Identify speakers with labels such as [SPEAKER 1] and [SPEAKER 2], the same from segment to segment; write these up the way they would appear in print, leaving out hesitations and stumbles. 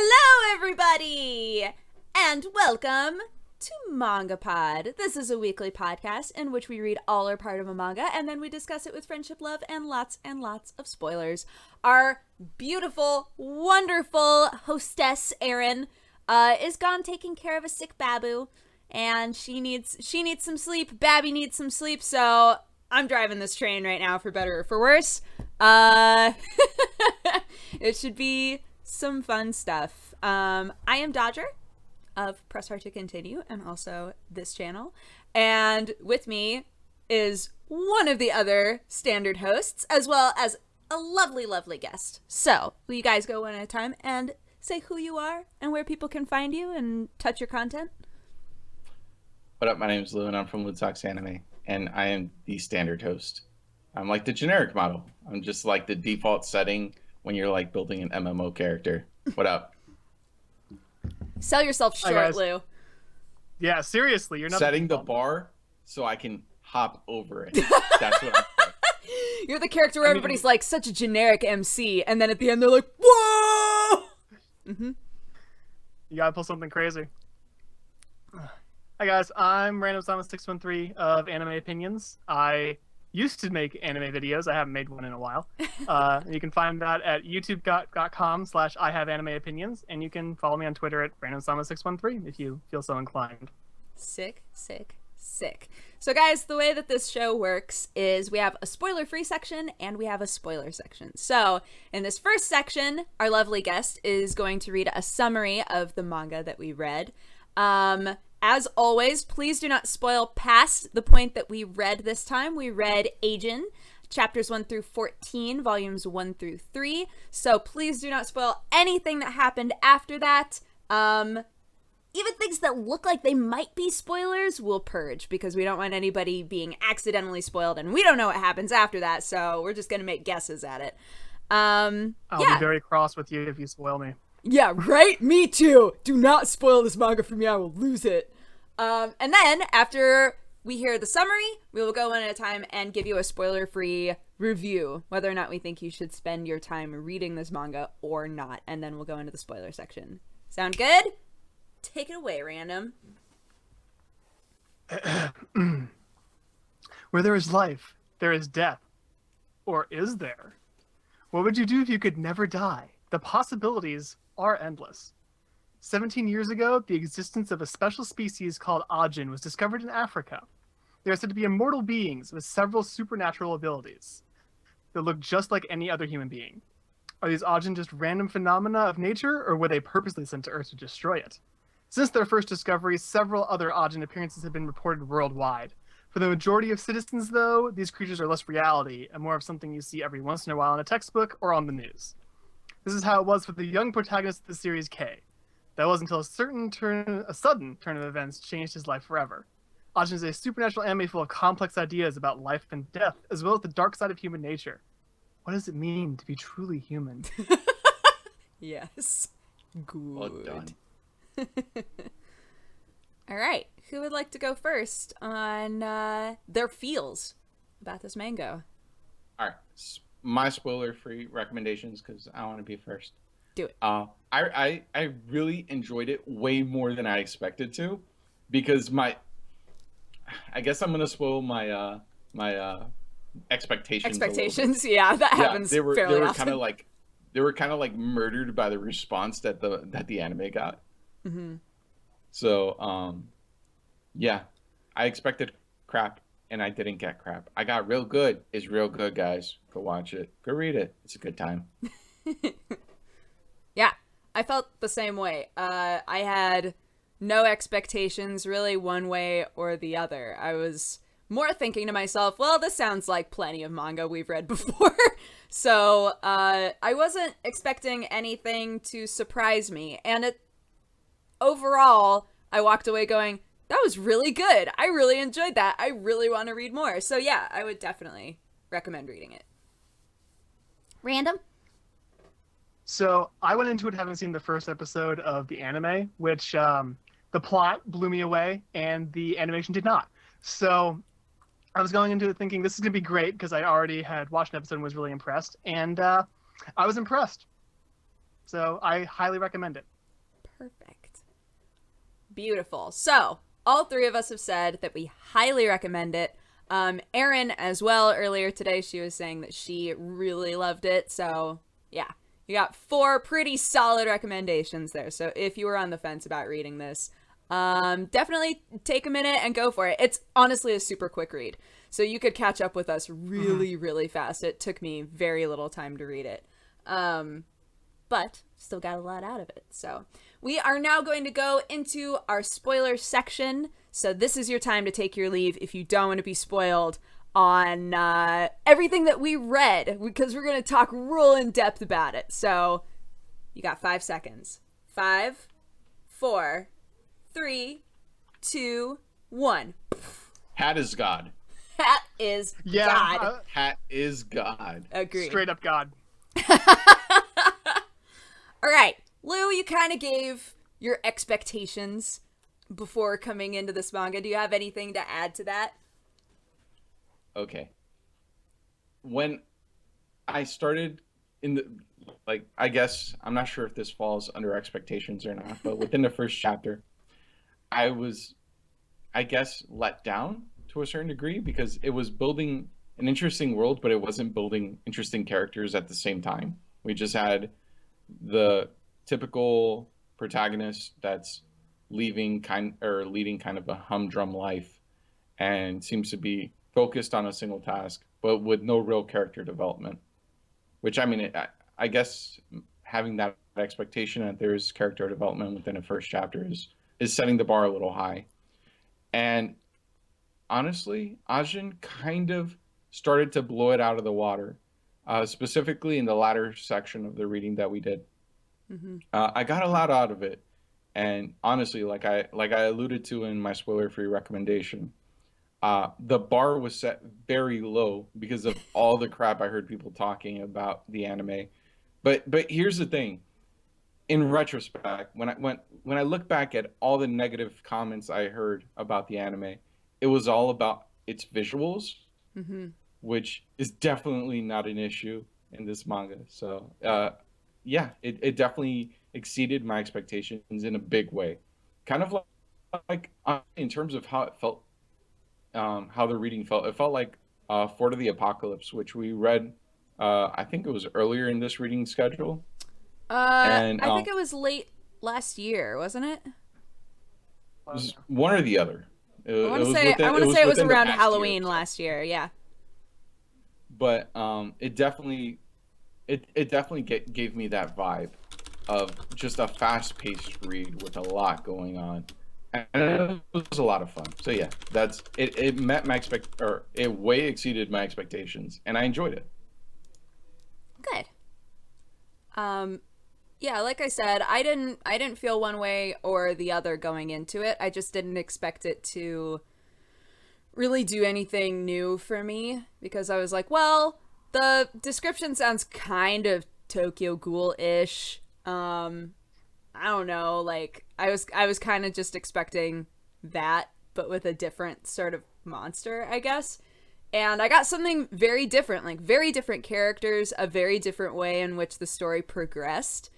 [SPEAKER 1] Hello, everybody, and welcome to MangaPod. This is a weekly podcast in which we read all or part of a manga, and then we discuss it with friendship, love, and lots of spoilers. Our beautiful, wonderful hostess, Erin, is gone taking care of a sick babu, and she needs some sleep. Babby needs some sleep, so I'm driving this train right now, for better or for worse. It should be some fun stuff. I am Dodger of Press Hard to Continue and also this channel. And with me is one of the other standard hosts, as well as a lovely, lovely guest. So, will you guys go one at a time and say who you are and where people can find you and touch your content?
[SPEAKER 2] What up, my name's Lou and I'm from Talks Anime, and I am the standard host. I'm like the generic model. I'm just like the default setting when you're like building an MMO character. What up?
[SPEAKER 1] Sell yourself short, Lou.
[SPEAKER 3] Yeah, seriously, you're not
[SPEAKER 2] setting the bar so I can hop over it. That's what I'm saying.
[SPEAKER 1] You're the character where everybody's like such a generic MC, and then at the end they're like, whoa!
[SPEAKER 3] You gotta pull something crazy. Hi guys, I'm Randomsama613 of Anime Opinions. I used to make anime videos. I haven't made one in a while. You can find that at youtube.com/IHaveAnimeOpinions, and you can follow me on Twitter at Randomsama613 if you feel so inclined.
[SPEAKER 1] Sick. So guys, the way that this show works is we have a spoiler-free section and we have a spoiler section. So in this first section, our lovely guest is going to read a summary of the manga that we read. As always, please do not spoil past the point that we read this time. We read Ajin, chapters 1 through 14, volumes 1 through 3. So please do not spoil anything that happened after that. Even things that look like they might be spoilers, we'll purge, because we don't want anybody being accidentally spoiled, and we don't know what happens after that, so we're just going to make guesses at it.
[SPEAKER 3] I'll be very cross with you if you spoil me.
[SPEAKER 1] Yeah, right? Me too. Do not spoil this manga for me. I will lose it. And then, after we hear the summary, we will go one at a time and give you a spoiler-free review, whether or not we think you should spend your time reading this manga or not. And then we'll go into the spoiler section. Sound good? Take it away, Random.
[SPEAKER 3] Where there is life, there is death. Or is there? What would you do if you could never die? The possibilities are endless. 17 years ago, the existence of a special species called Ajin was discovered in Africa. They are said to be immortal beings with several supernatural abilities that look just like any other human being. Are these Ajin just random phenomena of nature, or were they purposely sent to Earth to destroy it? Since their first discovery, several other Ajin appearances have been reported worldwide. For the majority of citizens, though, these creatures are less reality and more of something you see every once in a while in a textbook or on the news. This is how it was for the young protagonist of the series K. That was until a sudden turn of events changed his life forever. Ajin is a supernatural anime full of complex ideas about life and death, as well as the dark side of human nature. What does it mean to be truly human?
[SPEAKER 1] Yes. Good.
[SPEAKER 2] Well done.
[SPEAKER 1] All right. Who would like to go first on their feels about this mango?
[SPEAKER 2] All right. My spoiler-free recommendations, because I want to be first.
[SPEAKER 1] Do it.
[SPEAKER 2] I really enjoyed it way more than I expected to, because I guess I'm gonna spoil my expectations.
[SPEAKER 1] Yeah, that happens fairly often.
[SPEAKER 2] They were kind of like murdered by the response that the anime got.
[SPEAKER 1] Mm-hmm.
[SPEAKER 2] So yeah, I expected crap. And I didn't get crap. I got real good. It's real good, guys. Go watch it. Go read it. It's a good time.
[SPEAKER 1] Yeah, I felt the same way. I had no expectations really one way or the other. I was more thinking to myself, well, this sounds like plenty of manga we've read before. So I wasn't expecting anything to surprise me. And overall, I walked away going, that was really good. I really enjoyed that. I really want to read more. So yeah, I would definitely recommend reading it. Random?
[SPEAKER 3] So I went into it having seen the first episode of the anime, which the plot blew me away and the animation did not. So I was going into it thinking this is going to be great because I already had watched an episode and was really impressed. And I was impressed. So I highly recommend it.
[SPEAKER 1] Perfect. Beautiful. So, all three of us have said that we highly recommend it. Erin as well, earlier today, she was saying that she really loved it. So, yeah, you got 4 pretty solid recommendations there. So, if you were on the fence about reading this, definitely take a minute and go for it. It's honestly a super quick read. So, you could catch up with us really, really fast. It took me very little time to read it. But still got a lot out of it. So we are now going to go into our spoiler section. So this is your time to take your leave if you don't want to be spoiled on everything that we read, because we're going to talk real in depth about it. So you got 5 seconds. 5, 4, 3, 2, 1.
[SPEAKER 2] Hat is God.
[SPEAKER 1] Hat is God.
[SPEAKER 2] Hat is God.
[SPEAKER 1] Agreed.
[SPEAKER 3] Straight up God.
[SPEAKER 1] All right, Lou, you kind of gave your expectations before coming into this manga. Do you have anything to add to that?
[SPEAKER 2] Okay. When I started in the, like, I guess, I'm not sure if this falls under expectations or not, but within the first chapter, I was, I guess, let down to a certain degree because it was building an interesting world, but it wasn't building interesting characters at the same time. We just had the typical protagonist that's leading kind of a humdrum life and seems to be focused on a single task, but with no real character development. Which, I mean, I guess having that expectation that there's character development within a first chapter is setting the bar a little high. And honestly, Ajin kind of started to blow it out of the water. Specifically in the latter section of the reading that we did. I got a lot out of it, and honestly, like I alluded to in my spoiler-free recommendation, the bar was set very low because of all the crap I heard people talking about the anime. But here's the thing: in retrospect, when I look back at all the negative comments I heard about the anime, it was all about its visuals. Which is definitely not an issue in this manga. So, yeah, it definitely exceeded my expectations in a big way. Kind of like in terms of how it felt, how the reading felt. It felt like Fort of the Apocalypse, which we read, I think it was earlier in this reading schedule.
[SPEAKER 1] And I think it was late last year, wasn't it?
[SPEAKER 2] It was one or the other.
[SPEAKER 1] I want to say it was around Halloween last year. Yeah.
[SPEAKER 2] But it definitely gave me that vibe of just a fast-paced read with a lot going on, and it was a lot of fun. So yeah, that's it. It met my it way exceeded my expectations, and I enjoyed it.
[SPEAKER 1] Good. Yeah, like I said, I didn't feel one way or the other going into it. I just didn't expect it to really do anything new for me, because I was like, well, the description sounds kind of Tokyo Ghoul-ish. I don't know, like I was kind of just expecting that, but with a different sort of monster, I guess. And I got something very different, like very different characters, a very different way in which the story progressed.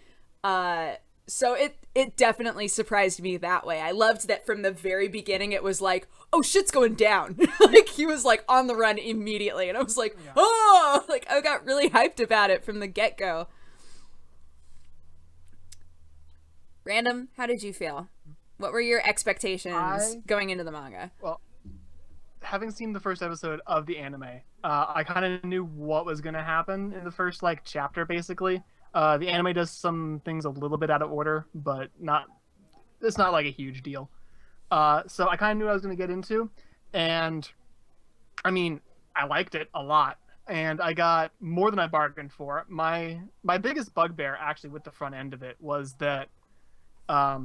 [SPEAKER 1] So it definitely surprised me that way. I loved that from the very beginning it was like, oh, shit's going down. Like, he was like on the run immediately, and I was like, oh, like I got really hyped about it from the get-go. Random, how did you feel? What were your expectations going into the manga?
[SPEAKER 3] Well, having seen the first episode of the anime, I kind of knew what was going to happen in the first like chapter, basically. The anime does some things a little bit out of order, but it's not like a huge deal. So I kind of knew what I was going to get into, and I mean, I liked it a lot, and I got more than I bargained for. My biggest bugbear actually with the front end of it was that I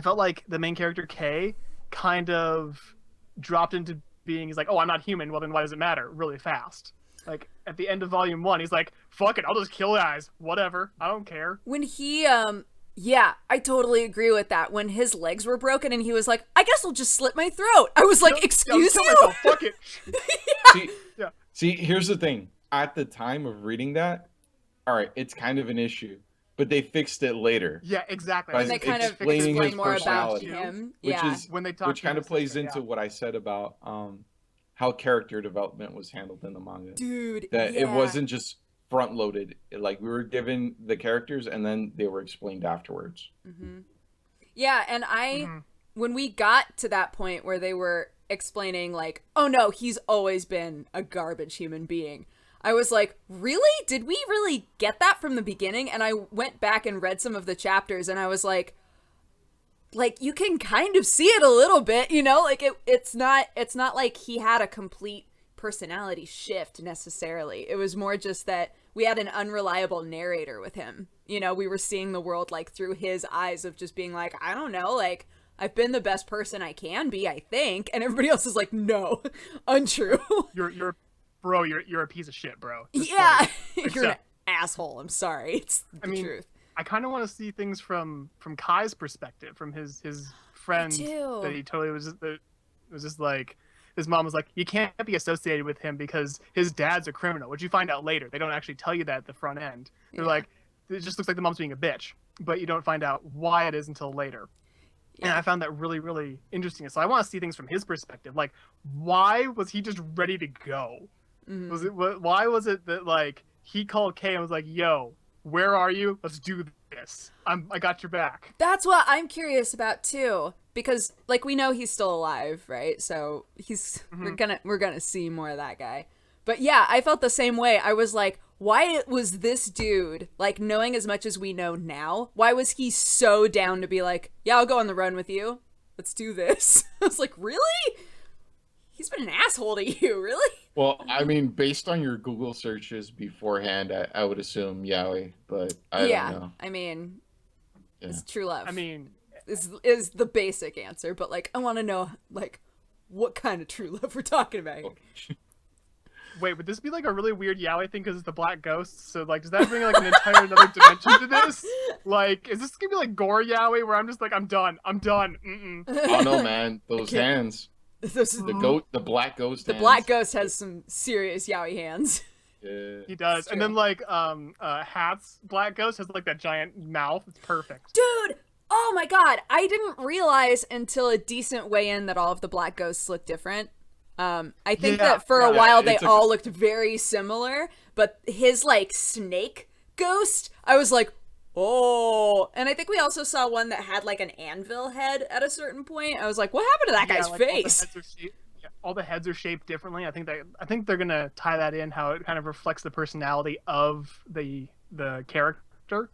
[SPEAKER 3] felt like the main character Kay kind of dropped into being, he's like, oh, I'm not human, well then why does it matter, really fast. Like, at the end of volume 1, he's like, fuck it, I'll just kill guys. Whatever. I don't care.
[SPEAKER 1] When he, yeah, I totally agree with that. When his legs were broken and he was like, I guess I'll just slit my throat. I was like, excuse you?
[SPEAKER 3] Myself. Fuck it.
[SPEAKER 2] See, here's the thing. At the time of reading that, all right, it's kind of an issue. but they fixed it later.
[SPEAKER 3] Yeah, exactly.
[SPEAKER 2] By
[SPEAKER 1] And they kind of
[SPEAKER 2] explaining his
[SPEAKER 1] explain more about
[SPEAKER 2] personality,
[SPEAKER 1] him.
[SPEAKER 2] which
[SPEAKER 1] Yeah.
[SPEAKER 2] is
[SPEAKER 3] When they talk
[SPEAKER 2] which
[SPEAKER 3] to him
[SPEAKER 2] kind of
[SPEAKER 3] as
[SPEAKER 2] plays
[SPEAKER 3] sister,
[SPEAKER 2] into
[SPEAKER 3] yeah.
[SPEAKER 2] what I said about how character development was handled in the manga.
[SPEAKER 1] Dude,
[SPEAKER 2] That
[SPEAKER 1] yeah.
[SPEAKER 2] it wasn't just front loaded. Like we were given the characters and then they were explained afterwards.
[SPEAKER 1] Yeah, and when we got to that point where they were explaining, like, oh no, he's always been a garbage human being, I was like, really? Did we really get that from the beginning? And I went back and read some of the chapters, and I was like, you can kind of see it a little bit, you know? Like, it's not like he had a complete personality shift necessarily. It was more just that we had an unreliable narrator with him. You know, we were seeing the world, like, through his eyes of just being like, I don't know, like, I've been the best person I can be, I think. And everybody else is like, no, untrue.
[SPEAKER 3] You're a piece of shit, bro.
[SPEAKER 1] Yeah, you're an asshole. I'm sorry. It's the truth.
[SPEAKER 3] I kind of want to see things from Kai's perspective, from his friend that he totally was. That was just like his mom was like, you can't be associated with him because his dad's a criminal, which you find out later. They don't actually tell you that at the front end. They're like, it just looks like the mom's being a bitch, but you don't find out why it is until later. Yeah. And I found that really, really interesting. So I want to see things from his perspective. Like, why was he just ready to go? Mm-hmm. Why was it that, like, he called Kay and was like, yo, where are you? Let's do this. I got your back.
[SPEAKER 1] That's what I'm curious about too, because like we know he's still alive, right? So he's we're gonna see more of that guy. But yeah, I felt the same way. I was like, why was this dude, like, knowing as much as we know now, why was he so down to be like, yeah, I'll go on the run with you. Let's do this. I was like, really? He's been an asshole to you, really?
[SPEAKER 2] Well, I mean, based on your Google searches beforehand, I would assume yaoi, but I don't know.
[SPEAKER 1] I mean, it's true love.
[SPEAKER 3] I mean,
[SPEAKER 1] is the basic answer, but like, I want to know, like, what kind of true love we're talking about here.
[SPEAKER 3] Wait, would this be like a really weird yaoi thing because it's the black ghost? So like, does that bring like an entire another dimension to this? Like, is this gonna be like gore yaoi where I'm just like, I'm done. Mm-mm.
[SPEAKER 2] Oh no, man, those hands. The black ghost.
[SPEAKER 1] The black ghost has some serious yaoi hands.
[SPEAKER 2] Yeah,
[SPEAKER 3] he does. And then like Hat's black ghost has like that giant mouth. It's perfect.
[SPEAKER 1] Dude, oh my god, I didn't realize until a decent way in that all of the black ghosts look different. I think that for a while they all looked very similar, but his like snake ghost, I was like, oh. And I think we also saw one that had like an anvil head at a certain point. I was like, what happened to that guy's face?
[SPEAKER 3] All the heads are shaped differently. I think they're gonna tie that in, how it kind of reflects the personality of the character.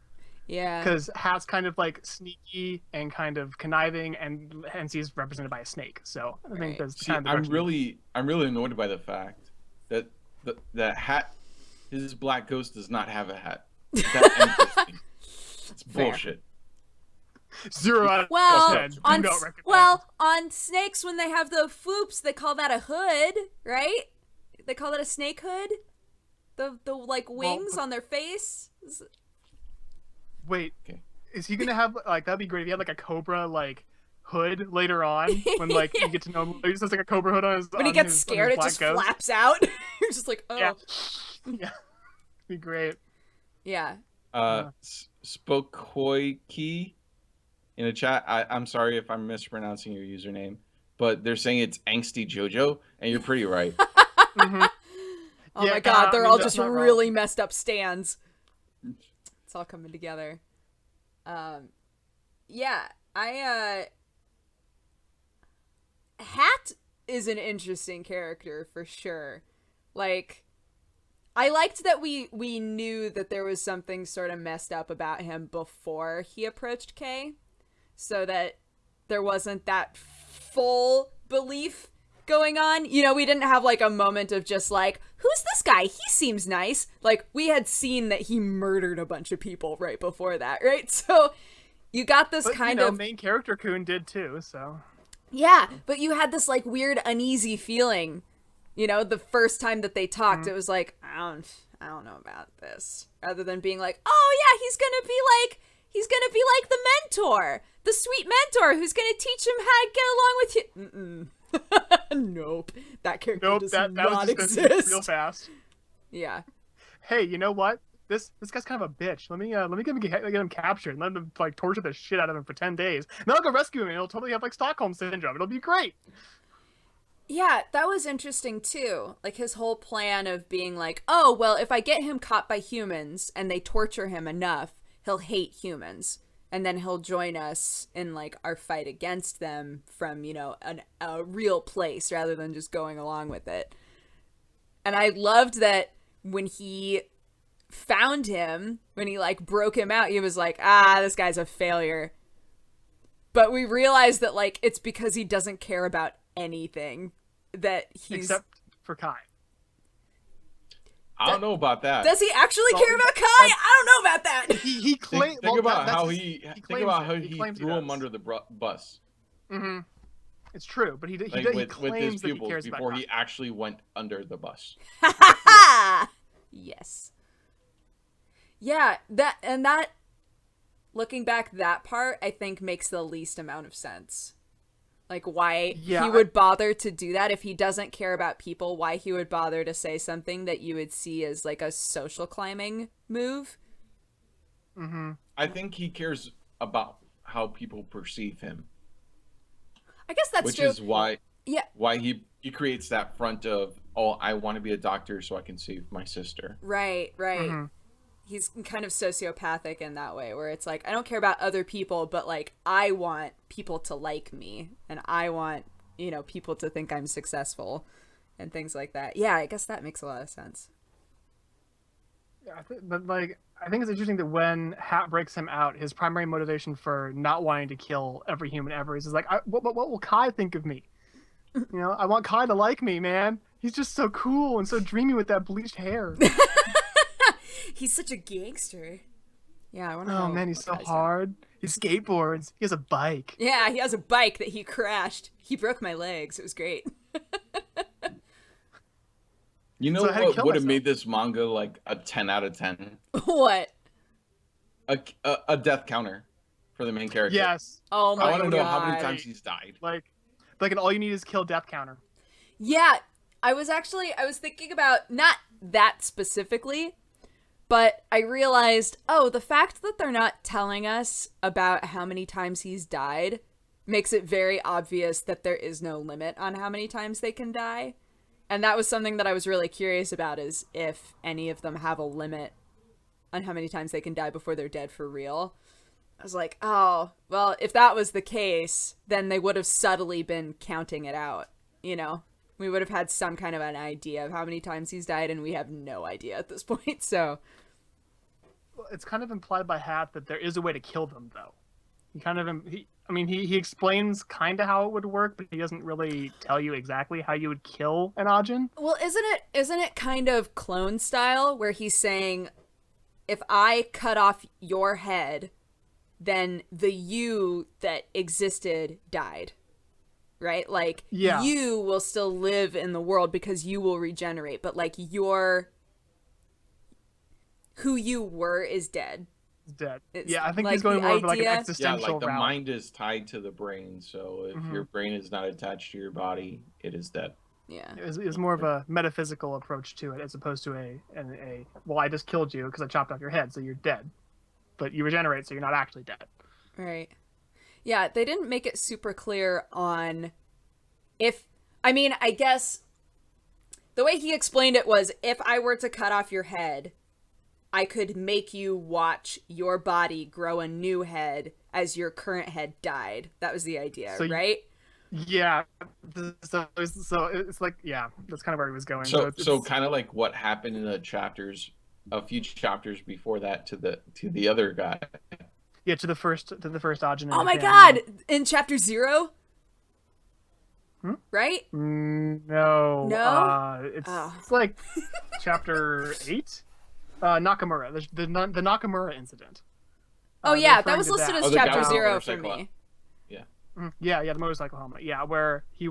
[SPEAKER 1] Yeah.
[SPEAKER 3] Because Hat's kind of like sneaky and kind of conniving, and hence he's represented by a snake. So I think that's kind of
[SPEAKER 2] I'm really annoyed by the fact that that Hat, his black ghost does not have a hat. It's bullshit.
[SPEAKER 3] 0 out of 10.
[SPEAKER 1] On snakes, when they have the foops, they call that a hood, right? They call that a snake hood. The like wings on their face.
[SPEAKER 3] Wait, is he gonna have like, that'd be great if he had like a cobra like hood later on when like you get to know him. He just has like a cobra hood on his.
[SPEAKER 1] When he gets scared, it just flaps out. You're just like, oh.
[SPEAKER 3] Yeah. Be great.
[SPEAKER 1] Yeah.
[SPEAKER 2] Spokoiki in a chat. I'm sorry if I'm mispronouncing your username, but they're saying it's angsty JoJo, and you're pretty right.
[SPEAKER 1] Oh my god, they're all just really messed up stands. It's all coming together. Hat is an interesting character for sure. Like, I liked that we knew that there was something sort of messed up about him before he approached Kay, so that there wasn't that full belief going on. You know, we didn't have like a moment of just like, who's this guy? He seems nice. Like, we had seen that he murdered a bunch of people right before that, right? So you got this
[SPEAKER 3] main character Kun did too, so.
[SPEAKER 1] Yeah, but you had this like weird uneasy feeling, you know, the first time that they talked. It was like, I don't know about this. Rather than being like, oh yeah, he's gonna be like the mentor, the sweet mentor who's gonna teach him how to get along with you. Nope, that character does not exist.
[SPEAKER 3] Real fast.
[SPEAKER 1] Yeah.
[SPEAKER 3] Hey, you know what? this guy's kind of a bitch. Let me get him captured and let him like torture the shit out of him for 10 days. And then I'll go rescue him and he'll totally have like Stockholm syndrome. It'll be great.
[SPEAKER 1] Yeah, that was interesting too. Like his whole plan of being like, oh, well, if I get him caught by humans and they torture him enough, he'll hate humans. And then he'll join us in like our fight against them from, you know, a real place rather than just going along with it. And I loved that when he found him, when he like broke him out, he was like, this guy's a failure. But we realized that like it's because he doesn't care about anything, that he's
[SPEAKER 3] except for Kai.
[SPEAKER 2] I don't know about that.
[SPEAKER 1] Does he actually care about Kai? I don't know about that.
[SPEAKER 3] He claims.
[SPEAKER 2] Think about how he
[SPEAKER 3] claims
[SPEAKER 2] threw him under the bus.
[SPEAKER 3] Mm-hmm. It's true, but he
[SPEAKER 2] with
[SPEAKER 3] claims
[SPEAKER 2] his
[SPEAKER 3] that he
[SPEAKER 2] pupils
[SPEAKER 3] cares
[SPEAKER 2] before
[SPEAKER 3] about
[SPEAKER 2] he actually went under the bus.
[SPEAKER 1] Yes. Yeah, that looking back, that part I think makes the least amount of sense. Like why he would bother to do that if he doesn't care about people, why he would bother to say something that you would see as like a social climbing move.
[SPEAKER 3] Mm-hmm.
[SPEAKER 2] I think he cares about how people perceive him.
[SPEAKER 1] I guess that's true.
[SPEAKER 2] Which is why he creates that front of, oh, I want to be a doctor so I can save my sister.
[SPEAKER 1] Right.
[SPEAKER 3] Mm-hmm.
[SPEAKER 1] He's kind of sociopathic in that way, where it's like, I don't care about other people, but like I want people to like me and I want, you know, people to think I'm successful and things like that. Yeah, I guess that makes a lot of sense.
[SPEAKER 3] Yeah, I think it's interesting that when Hat breaks him out, his primary motivation for not wanting to kill every human ever is like, what will Kai think of me? You know, I want Kai to like me, man. He's just so cool and so dreamy with that bleached hair.
[SPEAKER 1] He's such a gangster. Yeah, I wonder.
[SPEAKER 3] Oh man, he's so hard. He skateboards. He has a bike.
[SPEAKER 1] Yeah, he has a bike that he crashed. He broke my legs. It was great.
[SPEAKER 2] You know what would have made this manga like a 10 out of 10?
[SPEAKER 1] What?
[SPEAKER 2] A death counter for the main character.
[SPEAKER 3] Yes.
[SPEAKER 1] Oh my god.
[SPEAKER 2] I want to know how many times he's died.
[SPEAKER 3] Like an all you need is kill death counter.
[SPEAKER 1] Yeah, I was thinking about not that specifically, but I realized, the fact that they're not telling us about how many times he's died makes it very obvious that there is no limit on how many times they can die. And that was something that I was really curious about, is if any of them have a limit on how many times they can die before they're dead for real. I was like, oh, well, if that was the case, then they would have subtly been counting it out, you know? We would have had some kind of an idea of how many times he's died, and we have no idea at this point, so...
[SPEAKER 3] Well, it's kind of implied by Hat that there is a way to kill them, though. He explains kind of how it would work, but he doesn't really tell you exactly how you would kill an Ajin.
[SPEAKER 1] Well, isn't it kind of clone style, where he's saying, if I cut off your head, then the you that existed died, right? Like,
[SPEAKER 3] yeah.
[SPEAKER 1] You will still live in the world because you will regenerate, but like who you were is dead.
[SPEAKER 3] Dead.
[SPEAKER 1] It's
[SPEAKER 3] I think
[SPEAKER 1] like
[SPEAKER 3] he's going more of like an
[SPEAKER 1] idea...
[SPEAKER 3] existential
[SPEAKER 2] like the
[SPEAKER 3] route.
[SPEAKER 2] mind is tied to the brain, so if your brain is not attached to your body, it is dead.
[SPEAKER 1] Yeah.
[SPEAKER 3] It's more of a metaphysical approach to it, as opposed to a well, I just killed you because I chopped off your head, so you're dead. But you regenerate, so you're not actually dead.
[SPEAKER 1] Right. Yeah, they didn't make it super clear on I guess the way he explained it was, if I were to cut off your head, I could make you watch your body grow a new head as your current head died. That was the idea, right?
[SPEAKER 3] Yeah. So it's like, yeah, that's kind of where he was going.
[SPEAKER 2] So kind of like what happened in the chapters, a few chapters before that, to the other guy.
[SPEAKER 3] Yeah, to the first Ajin.
[SPEAKER 1] Oh my god! In chapter 0? Right?
[SPEAKER 3] No.
[SPEAKER 1] No?
[SPEAKER 3] It's like chapter 8. Nakamura, the Nakamura incident.
[SPEAKER 1] That was listed as chapter 0 for me.
[SPEAKER 3] Yeah, the motorcycle helmet. Yeah, where he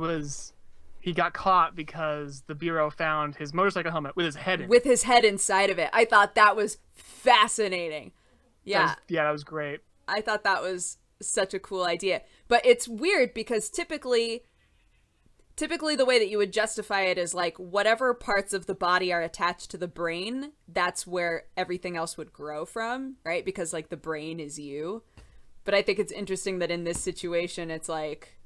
[SPEAKER 3] got caught because the Bureau found his motorcycle helmet with his head in it.
[SPEAKER 1] With his head inside of it. I thought that was fascinating. Yeah.
[SPEAKER 3] That was great.
[SPEAKER 1] I thought that was such a cool idea. But it's weird because typically typically the way that you would justify it is like whatever parts of the body are attached to the brain, that's where everything else would grow from, right? Because like the brain is you. But I think it's interesting that in this situation, it's like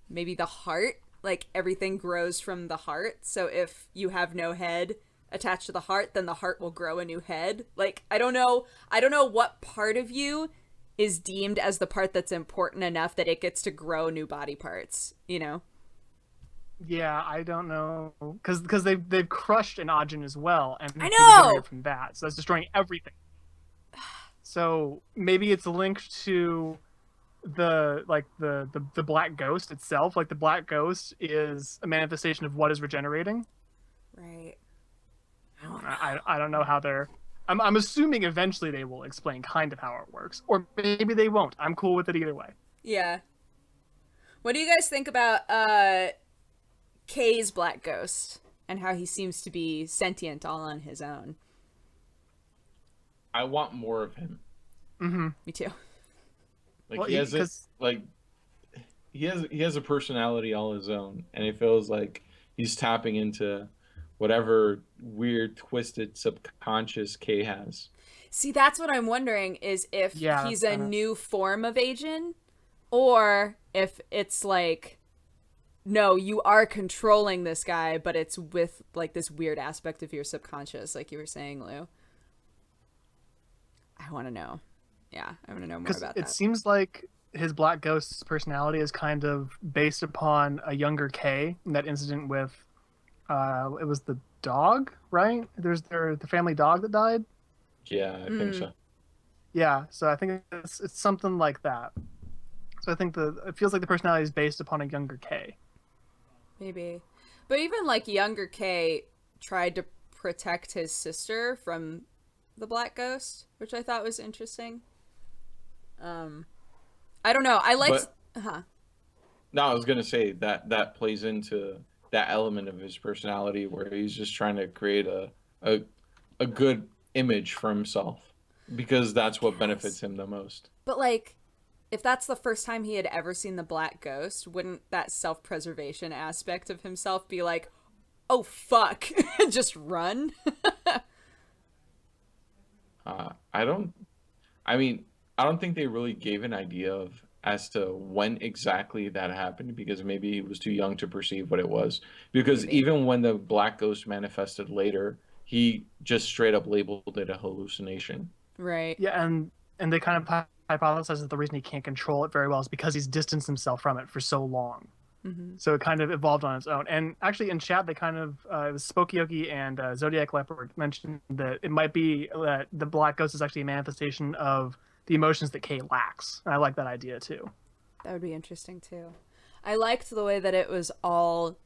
[SPEAKER 1] maybe the heart, like everything grows from the heart. So if you have no head attached to the heart, then the heart will grow a new head. Like, I don't know what part of you is deemed as the part that's important enough that it gets to grow new body parts, you know?
[SPEAKER 3] Yeah, I don't know, because they've crushed an Ajin as well, and
[SPEAKER 1] I
[SPEAKER 3] he was
[SPEAKER 1] know!
[SPEAKER 3] generated from that, so that's destroying everything. So maybe it's linked to the black ghost itself. Like the black ghost is a manifestation of what is regenerating.
[SPEAKER 1] Right.
[SPEAKER 3] I don't know how they're. I'm assuming eventually they will explain kind of how it works, or maybe they won't. I'm cool with it either way.
[SPEAKER 1] Yeah. What do you guys think about Kay's black ghost and how he seems to be sentient all on his own?
[SPEAKER 2] I want more of him.
[SPEAKER 3] Mm-hmm.
[SPEAKER 1] Me too.
[SPEAKER 2] Like
[SPEAKER 3] Well,
[SPEAKER 2] he has a personality all his own, and it feels like he's tapping into whatever weird, twisted, subconscious K has.
[SPEAKER 1] See, that's what I'm wondering is if
[SPEAKER 3] Yeah,
[SPEAKER 1] he's
[SPEAKER 3] that's
[SPEAKER 1] a
[SPEAKER 3] kinda-
[SPEAKER 1] new form of Ajin, or if it's like, no, you are controlling this guy, but it's with like this weird aspect of your subconscious, like you were saying, Lou. I want to know. Yeah, I want to know more about
[SPEAKER 3] it
[SPEAKER 1] that.
[SPEAKER 3] seems like his black ghost's personality is kind of based upon a younger K. And that incident with, it was the dog, right? There's the family dog that died.
[SPEAKER 2] Yeah, I think so.
[SPEAKER 3] Yeah, so I think it's something like that. So I think it feels like the personality is based upon a younger K.
[SPEAKER 1] Maybe. But even like younger K tried to protect his sister from the black ghost, which I thought was interesting. I don't know. I liked
[SPEAKER 2] No, I was gonna say that plays into that element of his personality where he's just trying to create a good image for himself because that's what benefits him the most.
[SPEAKER 1] But like, if that's the first time he had ever seen the black ghost, wouldn't that self-preservation aspect of himself be like, oh fuck, just run?
[SPEAKER 2] I don't think they really gave an idea of as to when exactly that happened because maybe he was too young to perceive what it was. Because
[SPEAKER 1] Maybe.
[SPEAKER 2] even when the black ghost manifested later, he just straight up labeled it a hallucination.
[SPEAKER 1] Right.
[SPEAKER 3] Yeah, and they kind of hypothesize that the reason he can't control it very well is because he's distanced himself from it for so long.
[SPEAKER 1] Mm-hmm.
[SPEAKER 3] So it kind of evolved on its own. And actually, in chat, they kind of it was Spokioki and Zodiac Leopard mentioned that it might be that the black ghost is actually a manifestation of the emotions that Kay lacks. And I like that idea too.
[SPEAKER 1] That would be interesting too. I liked the way that it was all.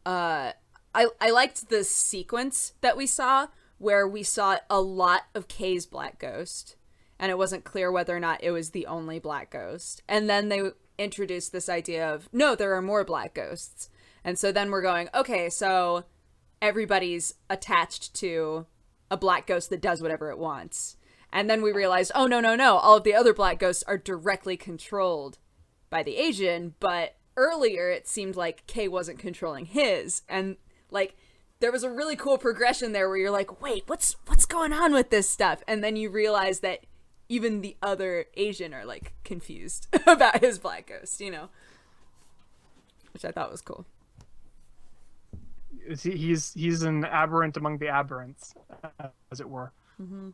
[SPEAKER 1] I liked the sequence that we saw where we saw a lot of Kay's black ghost, and it wasn't clear whether or not it was the only black ghost. And then they introduced this idea of no, there are more black ghosts, and so then we're going, okay, so everybody's attached to a black ghost that does whatever it wants. And then we realized, oh, no, all of the other black ghosts are directly controlled by the Ajin, but earlier it seemed like Kay wasn't controlling his. And, like, there was a really cool progression there where you're like, wait, what's going on with this stuff? And then you realize that even the other Ajin are, like, confused about his black ghost, you know? Which I thought was cool.
[SPEAKER 3] He's an aberrant among the aberrants, as it were.
[SPEAKER 1] Mm-hmm.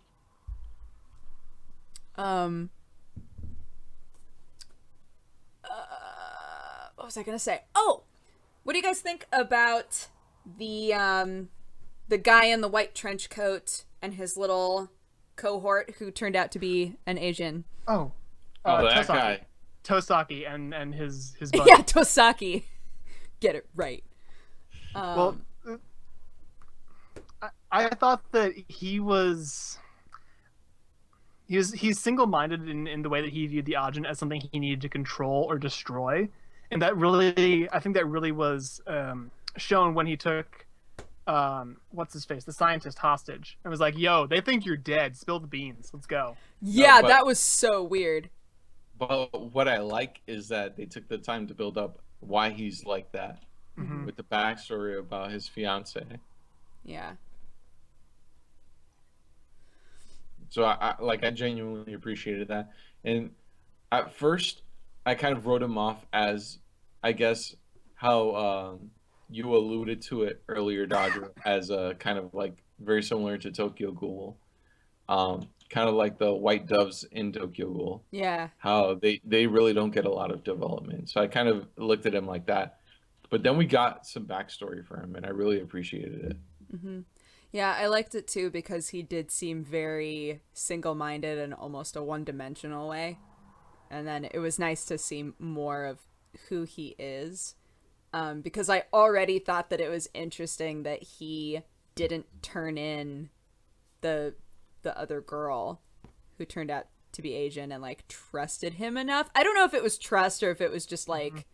[SPEAKER 1] What was I gonna say? Oh, what do you guys think about the guy in the white trench coat and his little cohort who turned out to be an Asian?
[SPEAKER 2] Oh, that guy.
[SPEAKER 3] Tosaki and his buddy.
[SPEAKER 1] Yeah, Tosaki. Get it right.
[SPEAKER 3] Well, I thought that he's single-minded in the way that he viewed the Ajin as something he needed to control or destroy, and I think that really was shown when he took what's his face, the scientist, hostage, and was like, "Yo, they think you're dead. Spill the beans. Let's go."
[SPEAKER 1] Yeah, that was so weird.
[SPEAKER 2] But what I like is that they took the time to build up why he's like that, with the backstory about his fiance.
[SPEAKER 1] Yeah.
[SPEAKER 2] So I genuinely appreciated that. And at first, I kind of wrote him off as, I guess, how you alluded to it earlier, Dodger, as a kind of like very similar to Tokyo Ghoul, kind of like the white doves in Tokyo Ghoul.
[SPEAKER 1] Yeah.
[SPEAKER 2] How they really don't get a lot of development. So I kind of looked at him like that. But then we got some backstory for him, and I really appreciated it.
[SPEAKER 1] Yeah, I liked it too because he did seem very single-minded and almost a one-dimensional way. And then it was nice to see more of who he is. Because I already thought that it was interesting that he didn't turn in the other girl who turned out to be Asian and like trusted him enough. I don't know if it was trust or if it was just like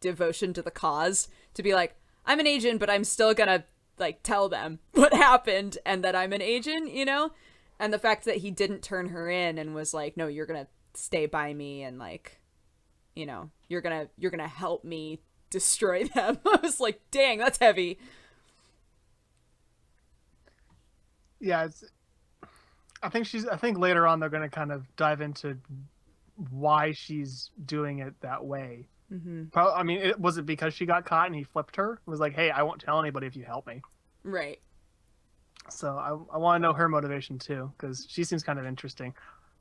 [SPEAKER 1] devotion to the cause to be like, I'm an Asian, but I'm still gonna like tell them what happened and that I'm an Asian, you know? And the fact that he didn't turn her in and was like, no, you're gonna stay by me and like, you know, you're gonna help me destroy them. I was like, dang, that's heavy.
[SPEAKER 3] Yeah, I think later on they're gonna kind of dive into why she's doing it that way. I mean, was it because she got caught and he flipped her? It was like, hey, I won't tell anybody if you help me.
[SPEAKER 1] Right.
[SPEAKER 3] So I want to know her motivation too, because she seems kind of interesting.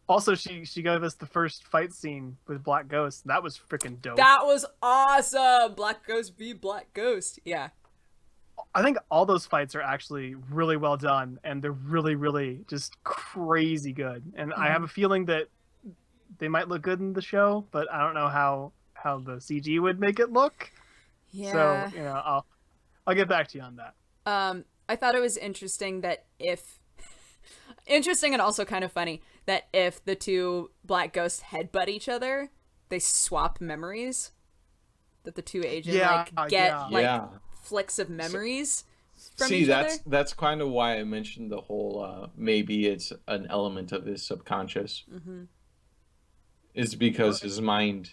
[SPEAKER 3] Also, she gave us the first fight scene with Black Ghost. That was freaking dope.
[SPEAKER 1] That was awesome. Black Ghost v Black Ghost. Yeah.
[SPEAKER 3] I think all those fights are actually really well done, and they're really, really just crazy good. And I have a feeling that they might look good in the show, but I don't know how the CG would make it look.
[SPEAKER 1] Yeah.
[SPEAKER 3] So, you know, I'll get back to you on that.
[SPEAKER 1] I thought it was interesting that interesting and also kind of funny that if the two Black Ghosts headbutt each other, they swap memories. That the two agents get flicks of memories from each other.
[SPEAKER 2] That's kind of why I mentioned the whole maybe it's an element of his subconscious. Is because his mind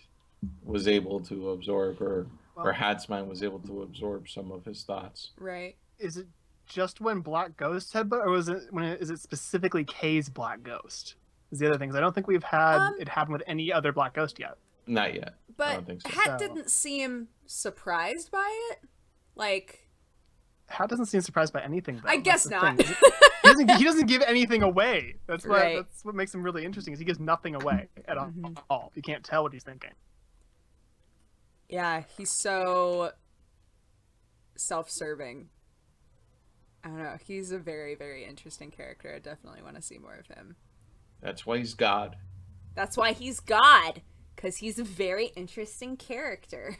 [SPEAKER 2] was able to absorb, or Had's mind was able to absorb some of his thoughts.
[SPEAKER 1] Right.
[SPEAKER 3] Is it just when Black Ghost headbutt, or is it specifically Kay's Black Ghost? Is the other thing. 'Cause I don't think we've had it happen with any other Black Ghost yet.
[SPEAKER 2] Not yet.
[SPEAKER 1] But
[SPEAKER 2] I don't think so.
[SPEAKER 1] Hat didn't seem surprised by it. Like,
[SPEAKER 3] Hat doesn't seem surprised by anything, though.
[SPEAKER 1] I guess not.
[SPEAKER 3] He doesn't give anything away. That's what makes him really interesting. Is he gives nothing away at all. You can't tell what he's thinking.
[SPEAKER 1] Yeah, he's so self-serving. I don't know. He's a very, very interesting character. I definitely want to see more of him.
[SPEAKER 2] That's why he's God.
[SPEAKER 1] That's why he's God, because he's a very interesting character.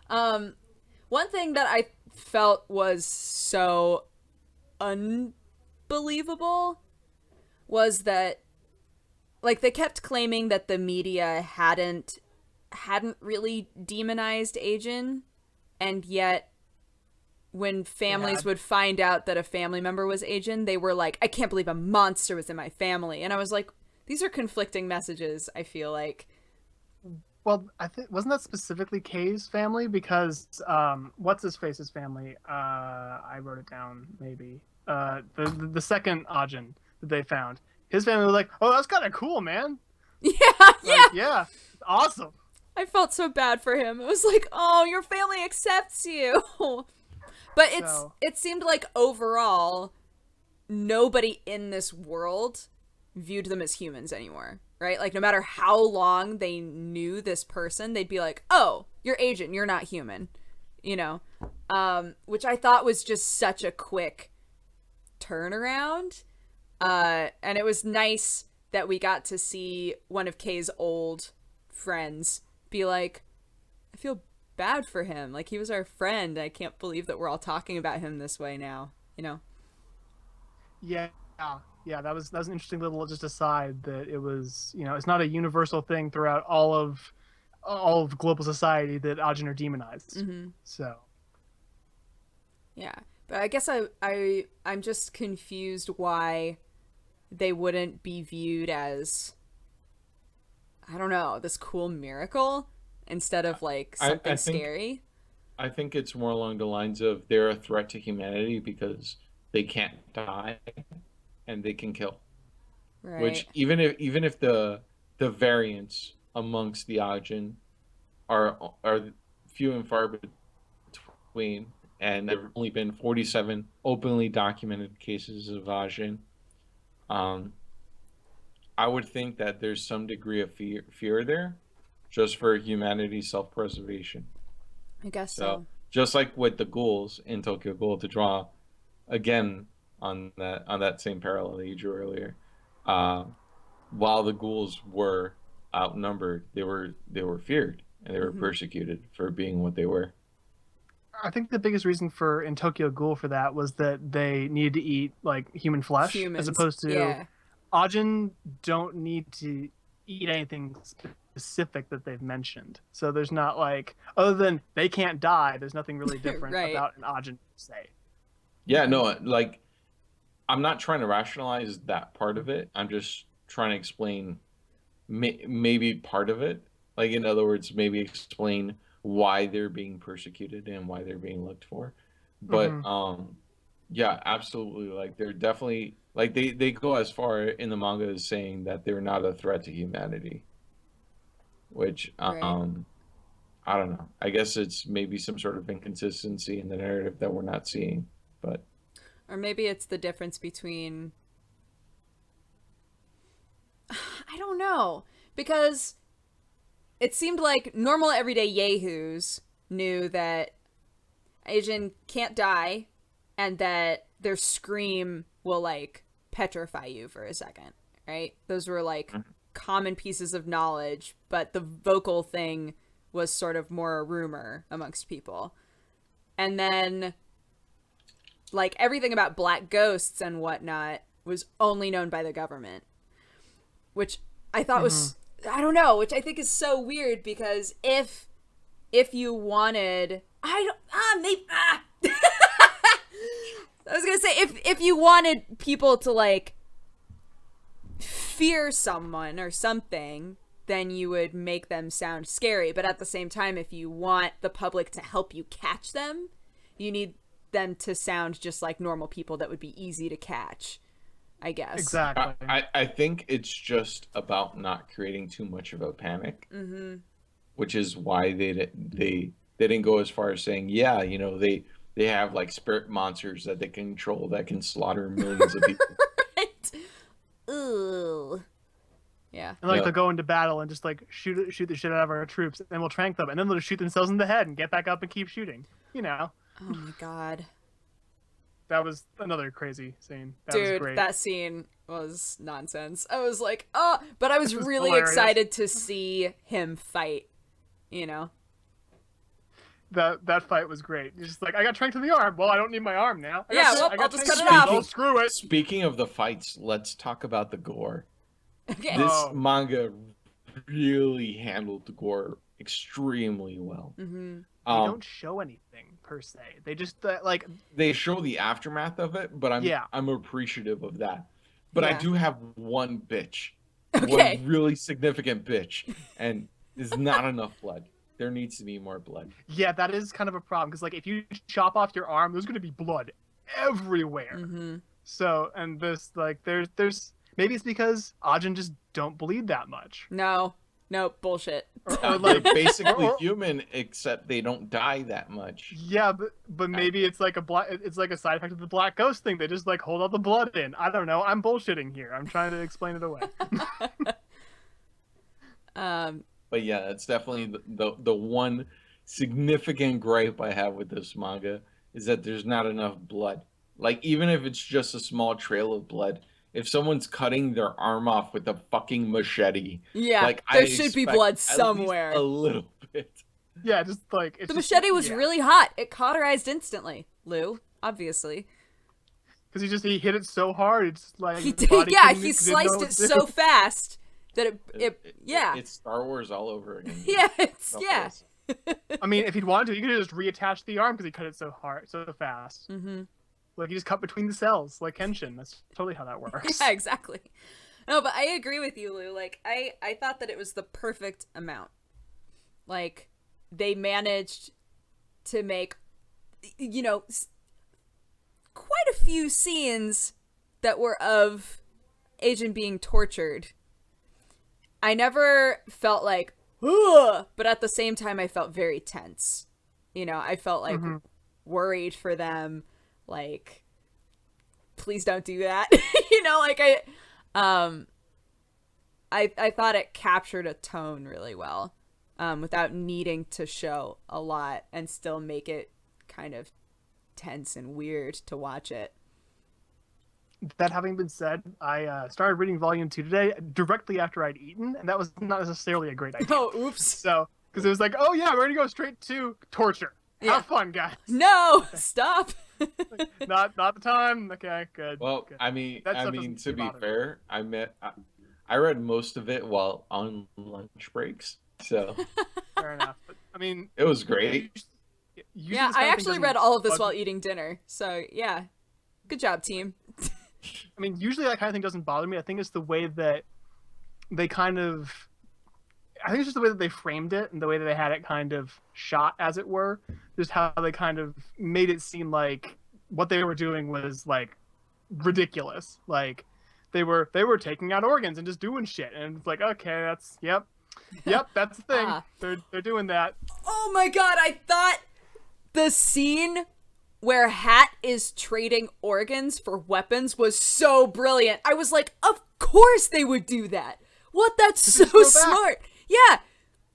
[SPEAKER 1] One thing that I felt was so unbelievable was that, like, they kept claiming that the media hadn't really demonized Ajin, and yet when families would find out that a family member was Ajin, they were like, I can't believe a monster was in my family. And I was like, these are conflicting messages, I feel like.
[SPEAKER 3] Well, I think wasn't that specifically Kay's family? Because what's his face's family? I wrote it down. Maybe the second Ajin that they found. His family was like, "Oh, that's kind of cool, man." Yeah, awesome.
[SPEAKER 1] I felt so bad for him. It was like, oh, your family accepts you. But it seemed like overall, nobody in this world viewed them as humans anymore. Right? Like, no matter how long they knew this person, they'd be like, oh, you're Asian, you're not human. You know? Which I thought was just such a quick turnaround. And it was nice that we got to see one of Kay's old friends be like, I feel bad for him. Like, he was our friend. I can't believe that we're all talking about him this way now. You know?
[SPEAKER 3] Yeah, that was an interesting little just aside that it was, you know, it's not a universal thing throughout all of global society that Ajin are demonized. So
[SPEAKER 1] yeah, but I guess I'm just confused why they wouldn't be viewed as, I don't know, this cool miracle instead of like
[SPEAKER 2] I
[SPEAKER 1] something
[SPEAKER 2] think
[SPEAKER 1] scary.
[SPEAKER 2] I think it's more along the lines of they're a threat to humanity because they can't die and they can kill.
[SPEAKER 1] Right.
[SPEAKER 2] Which even if the variants amongst the Ajin are few and far between, and there have only been 47 openly documented cases of Ajin. Um, I would think that there's some degree of fear there, just for humanity's self-preservation.
[SPEAKER 1] I guess
[SPEAKER 2] So
[SPEAKER 1] so.
[SPEAKER 2] just like with the ghouls in Tokyo Ghoul, to draw again on that same parallel that you drew earlier, uh, while the ghouls were outnumbered, they were feared and they were
[SPEAKER 1] Hmm.
[SPEAKER 2] persecuted for being what they were.
[SPEAKER 3] I think the biggest reason for in Tokyo Ghoul for that was that they needed to eat like human flesh, as
[SPEAKER 1] Humans.
[SPEAKER 3] opposed to
[SPEAKER 1] Yeah.
[SPEAKER 3] Ajin don't need to eat anything specific that they've mentioned. So there's not like, other than they can't die, there's nothing really different
[SPEAKER 1] Right.
[SPEAKER 3] about an Ajin say.
[SPEAKER 2] Yeah,
[SPEAKER 1] Hmm.
[SPEAKER 2] no, like I'm not trying to rationalize that part of it. I'm just trying to explain maybe part of it. Like, in other words, maybe explain why they're being persecuted and why they're being looked for. But
[SPEAKER 3] Mm-hmm.
[SPEAKER 2] yeah, absolutely. Like, they're definitely like they go as far in the manga as saying that they're not a threat to humanity, which
[SPEAKER 1] Right.
[SPEAKER 2] I don't know. I guess it's maybe some sort of inconsistency in the narrative that we're not seeing. But
[SPEAKER 1] Or maybe it's the difference between, I don't know, because it seemed like normal everyday yahoos knew that Ajin can't die and that their scream will like petrify you for a second, right? Those were like common pieces of knowledge, but the vocal thing was sort of more a rumor amongst people. And then like everything about black ghosts and whatnot was only known by the government, which I thought
[SPEAKER 3] Mm-hmm.
[SPEAKER 1] was, I don't know, which I think is so weird because if you wanted, I don't maybe I was gonna say if you wanted people to like fear someone or something, then you would make them sound scary. But at the same time, if you want the public to help you catch them, you need them to sound just like normal people that would be easy to catch, I guess.
[SPEAKER 2] I,
[SPEAKER 3] Exactly.
[SPEAKER 2] I I think it's just about not creating too much of a panic,
[SPEAKER 1] Mm-hmm.
[SPEAKER 2] which is why they didn't go as far as saying, yeah, they have like spirit monsters that they control that can slaughter millions of people.
[SPEAKER 1] Right? Ooh. Yeah.
[SPEAKER 3] And like
[SPEAKER 2] Yeah,
[SPEAKER 3] they'll go into battle and just like shoot the shit out of our troops, and then we'll trank them, and then they'll just shoot themselves in the head and get back up and keep shooting. You know,
[SPEAKER 1] Oh my god.
[SPEAKER 3] that was another crazy scene. That was
[SPEAKER 1] Dude,
[SPEAKER 3] great.
[SPEAKER 1] that scene was nonsense. I was like, oh, but I was
[SPEAKER 3] It was
[SPEAKER 1] really
[SPEAKER 3] hilarious.
[SPEAKER 1] excited to see him fight, you know?
[SPEAKER 3] That fight was great. It's just like, I got tranked in the arm. Well, I don't need my arm now.
[SPEAKER 1] Yeah, well,
[SPEAKER 3] I
[SPEAKER 1] I'll
[SPEAKER 3] got
[SPEAKER 1] just
[SPEAKER 3] tranked
[SPEAKER 1] cut
[SPEAKER 3] in
[SPEAKER 1] it
[SPEAKER 3] the
[SPEAKER 1] off.
[SPEAKER 3] arm. Oh, screw it.
[SPEAKER 2] speaking of the fights, let's talk about the gore.
[SPEAKER 1] Okay.
[SPEAKER 2] This
[SPEAKER 3] Oh,
[SPEAKER 2] manga really handled the gore extremely well.
[SPEAKER 1] Mm-hmm.
[SPEAKER 3] they
[SPEAKER 2] Um,
[SPEAKER 3] don't show anything per se. They just like,
[SPEAKER 2] they show the aftermath of it, but I'm
[SPEAKER 3] yeah,
[SPEAKER 2] I'm appreciative of that. But I
[SPEAKER 1] Yeah.
[SPEAKER 2] do have one bitch,
[SPEAKER 1] Okay.
[SPEAKER 2] one really significant bitch, and there's not enough blood. There needs to be more blood.
[SPEAKER 3] yeah, that is kind of a problem because like if you chop off your arm, there's gonna be blood everywhere.
[SPEAKER 1] Mm-hmm.
[SPEAKER 3] So, and this like there's maybe it's because Ajin just don't bleed that much,
[SPEAKER 1] No. No, bullshit.
[SPEAKER 3] or
[SPEAKER 2] They're
[SPEAKER 3] like
[SPEAKER 2] basically
[SPEAKER 3] or,
[SPEAKER 2] human, except they don't die that much.
[SPEAKER 3] yeah, but maybe it's like it's like a side effect of the black ghost thing. They just like hold all the blood in. I don't know. I'm bullshitting here. I'm trying to explain it away.
[SPEAKER 1] um,
[SPEAKER 2] But yeah, it's definitely the one significant gripe I have with this manga is that there's not enough blood. Like, even if it's just a small trail of blood, if someone's cutting their arm off with a fucking machete,
[SPEAKER 1] yeah,
[SPEAKER 2] like, I
[SPEAKER 1] there should be
[SPEAKER 2] expect
[SPEAKER 1] blood
[SPEAKER 2] at least a
[SPEAKER 1] somewhere.
[SPEAKER 2] little bit.
[SPEAKER 3] Yeah, just like it's
[SPEAKER 1] The
[SPEAKER 3] just
[SPEAKER 1] machete was
[SPEAKER 3] yeah.
[SPEAKER 1] really hot. It cauterized instantly, Lou, obviously.
[SPEAKER 3] Because he hit it so hard, it's like
[SPEAKER 1] He
[SPEAKER 3] his
[SPEAKER 1] did,
[SPEAKER 3] body
[SPEAKER 1] yeah,
[SPEAKER 3] couldn't-
[SPEAKER 1] he
[SPEAKER 3] didn't know
[SPEAKER 1] sliced
[SPEAKER 3] what
[SPEAKER 1] it
[SPEAKER 3] to do.
[SPEAKER 1] so fast that yeah.
[SPEAKER 2] It's Star Wars all over again.
[SPEAKER 1] Yeah, it's,
[SPEAKER 2] Stuff
[SPEAKER 1] yeah.
[SPEAKER 2] is.
[SPEAKER 3] I mean, if he'd wanted to, he could have just reattached the arm because he cut it so hard, so fast.
[SPEAKER 1] Mm-hmm.
[SPEAKER 3] Like he just cut between the cells, like Kenshin. That's totally how that works.
[SPEAKER 1] Yeah, exactly. No, but I agree with you, Lou. Like, I thought that it was the perfect amount. Like, they managed to make, you know, quite a few scenes that were of Ajin being tortured. I never felt like, ugh, but at the same time, I felt very tense. You know, I felt like worried for them. Like, please don't do that. You know, like I thought it captured a tone really well, without needing to show a lot and still make it kind of tense and weird to watch it.
[SPEAKER 3] That having been said, I started reading Volume 2 today directly after I'd eaten, and that was not necessarily a great idea.
[SPEAKER 1] Oh, oops.
[SPEAKER 3] So, because it was like, oh yeah, we're gonna go straight to torture. Have fun, guys.
[SPEAKER 1] No, stop.
[SPEAKER 3] not the time. Okay, good.
[SPEAKER 2] Well,
[SPEAKER 3] good.
[SPEAKER 2] I mean, to be fair, I read most of it while on lunch breaks, so
[SPEAKER 3] Fair enough. But, I mean,
[SPEAKER 2] it was great.
[SPEAKER 1] Yeah, I actually read all of this while eating dinner. So yeah, good job, team.
[SPEAKER 3] I mean, usually that kind of thing doesn't bother me. I think it's the way that they kind of, I think it's just the way that they framed it and the way that they had it kind of shot, as it were. Just how they kind of made it seem like what they were doing was like ridiculous. Like they were taking out organs and just doing shit, and it's like, okay, that's yep, that's the thing. They're doing that.
[SPEAKER 1] Oh my god, I thought the scene where Hat is trading organs for weapons was so brilliant. I was like, of course they would do that. What? That's so smart. Yeah.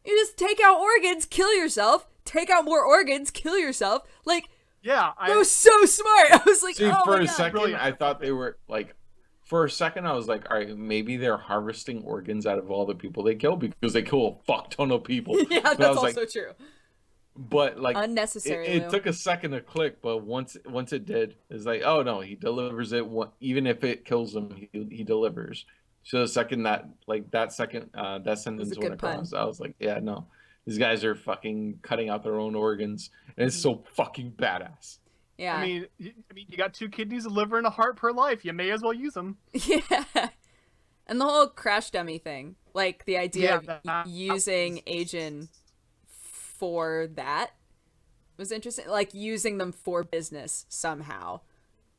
[SPEAKER 1] You just take out organs, kill yourself, take out more organs, kill yourself. Like,
[SPEAKER 3] yeah,
[SPEAKER 1] that was so smart. I was like,
[SPEAKER 2] see,
[SPEAKER 1] oh
[SPEAKER 2] for
[SPEAKER 1] my
[SPEAKER 2] a
[SPEAKER 1] God.
[SPEAKER 2] second,
[SPEAKER 3] Brilliant.
[SPEAKER 2] I thought they were like, for a second, I was like, all right, maybe they're harvesting organs out of all the people they kill because they kill a fuck ton of people.
[SPEAKER 1] Yeah,
[SPEAKER 2] but
[SPEAKER 1] that's also true.
[SPEAKER 2] But like,
[SPEAKER 1] unnecessary.
[SPEAKER 2] It took a second to click, but once it did, it's like, oh no, he delivers it. Even if it kills him, he delivers. So the second that sentence went across, I was like, yeah, no, these guys are fucking cutting out their own organs, and it's so fucking badass.
[SPEAKER 1] Yeah.
[SPEAKER 3] I mean, you got 2 kidneys, a liver, and a heart per life. You may as well use them.
[SPEAKER 1] Yeah. And the whole crash dummy thing, like the idea of using Ajin for that was interesting. Like using them for business somehow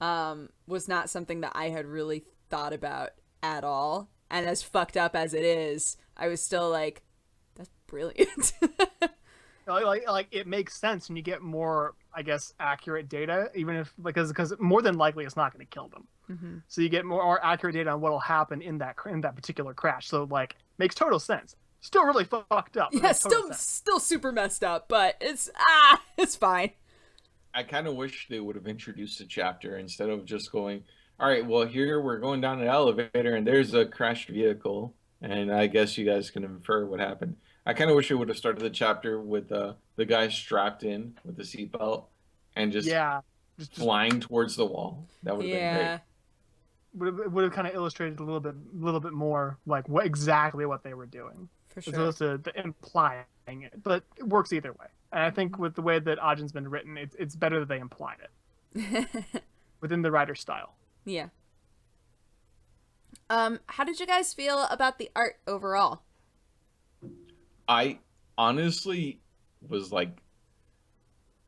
[SPEAKER 1] was not something that I had really thought about at all. And as fucked up as it is, I was still like, that's brilliant.
[SPEAKER 3] like it makes sense, and you get more, I guess, accurate data, even if because more than likely it's not going to kill them.
[SPEAKER 1] Mm-hmm.
[SPEAKER 3] So you get more accurate data on what will happen in that particular crash. So like, makes total sense. Still really fucked up.
[SPEAKER 1] Yeah, still super messed up, but it's fine.
[SPEAKER 2] I kind of wish they would have introduced a chapter instead of just going, all right, well, here we're going down an elevator and there's a crashed vehicle, and I guess you guys can infer what happened. I kind of wish it would have started the chapter with the guy strapped in with the seatbelt and just flying towards the wall. That would have been great.
[SPEAKER 3] Would have kind of illustrated a little bit more like exactly what they were doing.
[SPEAKER 1] For sure.
[SPEAKER 3] As opposed to implying it, but it works either way. And I think with the way that Ajin's been written, it's better that they implied it within the writer's style.
[SPEAKER 1] Yeah. How did you guys feel about the art overall?
[SPEAKER 2] I honestly was like,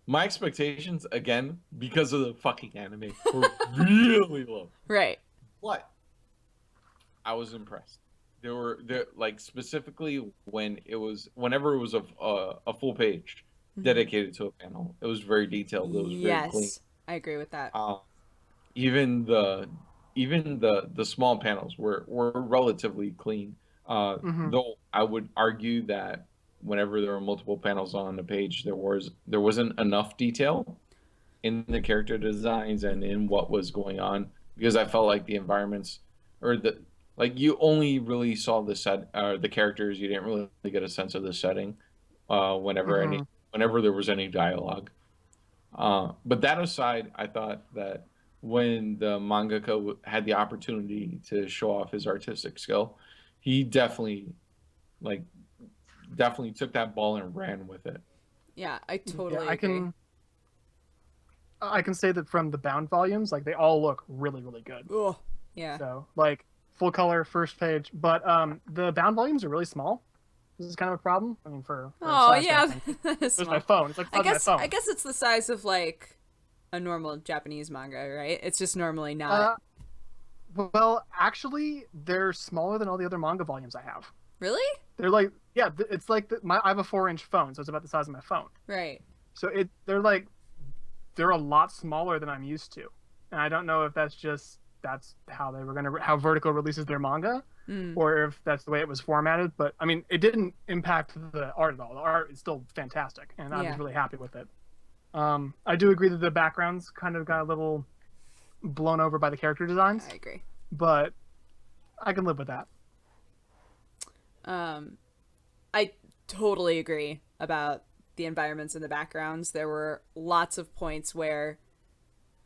[SPEAKER 2] my expectations, again, because of the fucking anime, were really low.
[SPEAKER 1] Right.
[SPEAKER 2] But I was impressed. There like specifically whenever it was a full page dedicated to a panel, it was very detailed. It was very clean.
[SPEAKER 1] I agree with that.
[SPEAKER 2] Even the small panels were relatively clean. Though I would argue that whenever there were multiple panels on the page, there wasn't enough detail in the character designs and in what was going on, because I felt like the environments you only really saw the characters. You didn't really get a sense of the setting whenever there was any dialogue. But that aside, I thought that when the mangaka had the opportunity to show off his artistic skill, he definitely took that ball and ran with it.
[SPEAKER 1] Yeah, I totally agree.
[SPEAKER 3] I can say that from the bound volumes, like they all look really, really good.
[SPEAKER 1] Oh, yeah.
[SPEAKER 3] So like full color first page, but the bound volumes are really small. This is kind of a problem. I mean, for
[SPEAKER 1] Oh
[SPEAKER 3] size
[SPEAKER 1] yeah,
[SPEAKER 3] reference.
[SPEAKER 1] That's
[SPEAKER 3] There's
[SPEAKER 1] small.
[SPEAKER 3] my phone. It's like the size of my phone.
[SPEAKER 1] I guess it's the size of like a normal Japanese manga, right? It's just normally not.
[SPEAKER 3] Well, actually, they're smaller than all the other manga volumes I have.
[SPEAKER 1] Really?
[SPEAKER 3] They're like, yeah, it's like I have a 4-inch phone, so it's about the size of my phone.
[SPEAKER 1] Right.
[SPEAKER 3] So they're a lot smaller than I'm used to, and I don't know if that's how they were how Vertical releases their manga, or if that's the way it was formatted. But I mean, it didn't impact the art at all. The art is still fantastic, and I was really happy with it. I do agree that the backgrounds kind of got a little blown over by the character designs.
[SPEAKER 1] I agree.
[SPEAKER 3] But I can live with that.
[SPEAKER 1] I totally agree about the environments and the backgrounds. There were lots of points where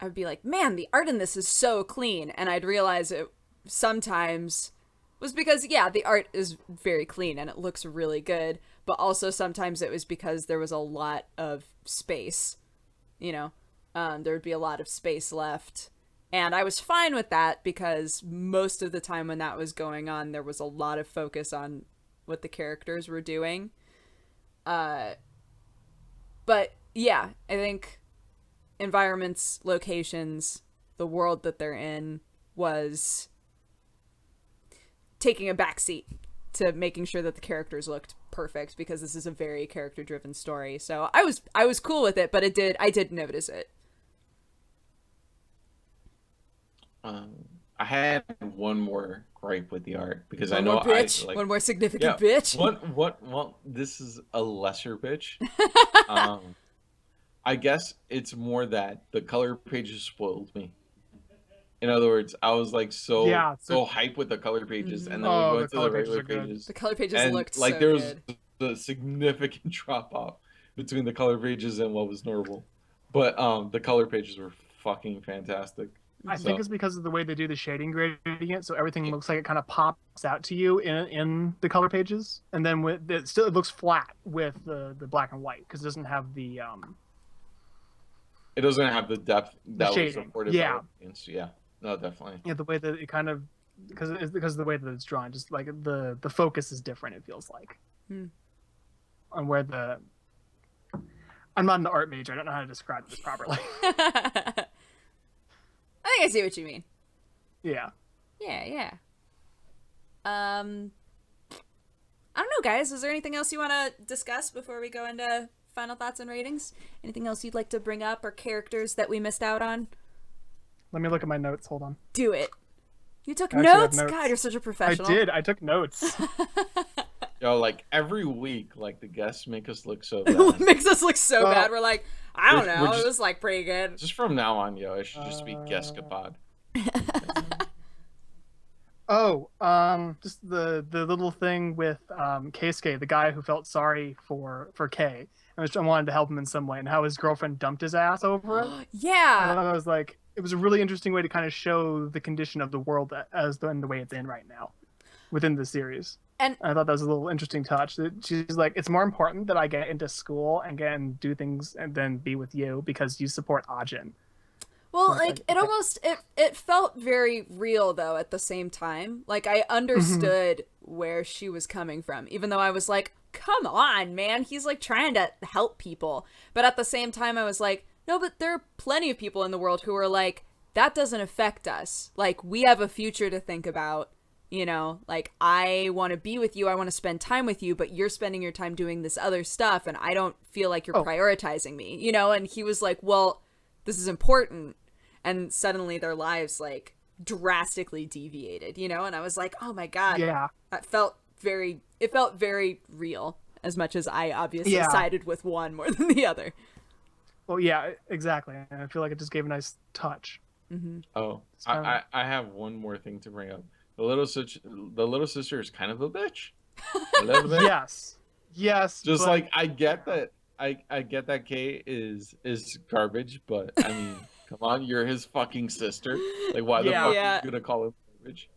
[SPEAKER 1] I would be like, man, the art in this is so clean. And I'd realize it sometimes was because, yeah, the art is very clean and it looks really good. But also sometimes it was because there was a lot of space, you know, there would be a lot of space left. And I was fine with that because most of the time when that was going on, there was a lot of focus on what the characters were doing. But yeah, I think environments, locations, the world that they're in was taking a backseat to making sure that the characters looked perfect because this is a very character-driven story. So I was cool with it, but I did notice it.
[SPEAKER 2] I had one more gripe with the art because
[SPEAKER 1] One
[SPEAKER 2] I know
[SPEAKER 1] more bitch,
[SPEAKER 2] I like
[SPEAKER 1] one more significant bitch.
[SPEAKER 2] Well, this is a lesser bitch. I guess it's more that the color pages spoiled me. In other words, I was like so hyped with the color pages, and then we go into the regular pages.
[SPEAKER 1] The color pages
[SPEAKER 2] and
[SPEAKER 1] looked
[SPEAKER 2] like
[SPEAKER 1] so
[SPEAKER 2] there was
[SPEAKER 1] good.
[SPEAKER 2] a significant drop off between the color pages and what was normal. But the color pages were fucking fantastic.
[SPEAKER 3] I think it's because of the way they do the shading gradient, so everything looks like it kind of pops out to you in the color pages, and then it looks flat with the black and white because it doesn't have the
[SPEAKER 2] It doesn't have the depth that was afforded by the audience. Yeah, no, definitely.
[SPEAKER 3] Yeah, the way that it kind of because of the way that it's drawn, just like the focus is different. It feels like on where I'm not an art major. I don't know how to describe this properly.
[SPEAKER 1] I think I see what you mean.
[SPEAKER 3] Yeah.
[SPEAKER 1] Yeah. I don't know, guys. Is there anything else you want to discuss before we go into final thoughts and ratings? Anything else you'd like to bring up or characters that we missed out on?
[SPEAKER 3] Let me look at my notes. Hold on.
[SPEAKER 1] Do it. You took notes? God, you're such a professional.
[SPEAKER 3] I did. I took notes.
[SPEAKER 2] Yo, like every week, like the guests make us look so bad.
[SPEAKER 1] It makes us look so bad. We're like, I don't know. It was like pretty good.
[SPEAKER 2] Just from now on, yo, I should just be Guestcapod.
[SPEAKER 3] Just the little thing with Keisuke, the guy who felt sorry for Kei, and wanted to help him in some way, and how his girlfriend dumped his ass over it.
[SPEAKER 1] Yeah.
[SPEAKER 3] And I was like, it was a really interesting way to kind of show the condition of the world in the way it's in right now, within the series. And I thought that was a little interesting touch. That she's like, it's more important that I get into school and do things and then be with you because you support Ajin.
[SPEAKER 1] Well, like it felt very real though at the same time. Like I understood where she was coming from, even though I was like, come on, man, he's like trying to help people. But at the same time I was like, no, but there are plenty of people in the world who are like, that doesn't affect us. Like we have a future to think about. You know, like, I want to be with you, I want to spend time with you, but you're spending your time doing this other stuff, and I don't feel like you're prioritizing me, you know? And he was like, well, this is important. And suddenly their lives, like, drastically deviated, you know? And I was like, oh my God.
[SPEAKER 3] Yeah.
[SPEAKER 1] It felt very real, as much as I obviously sided with one more than the other.
[SPEAKER 3] Well, yeah, exactly. And I feel like it just gave a nice touch.
[SPEAKER 1] Mm-hmm.
[SPEAKER 2] Oh, I have one more thing to bring up. The little sister is kind of a bitch. A little bit.
[SPEAKER 3] Yes.
[SPEAKER 2] Just like I get that Kay is garbage, but I mean, come on, you're his fucking sister. Like, why the fuck are you gonna call him garbage?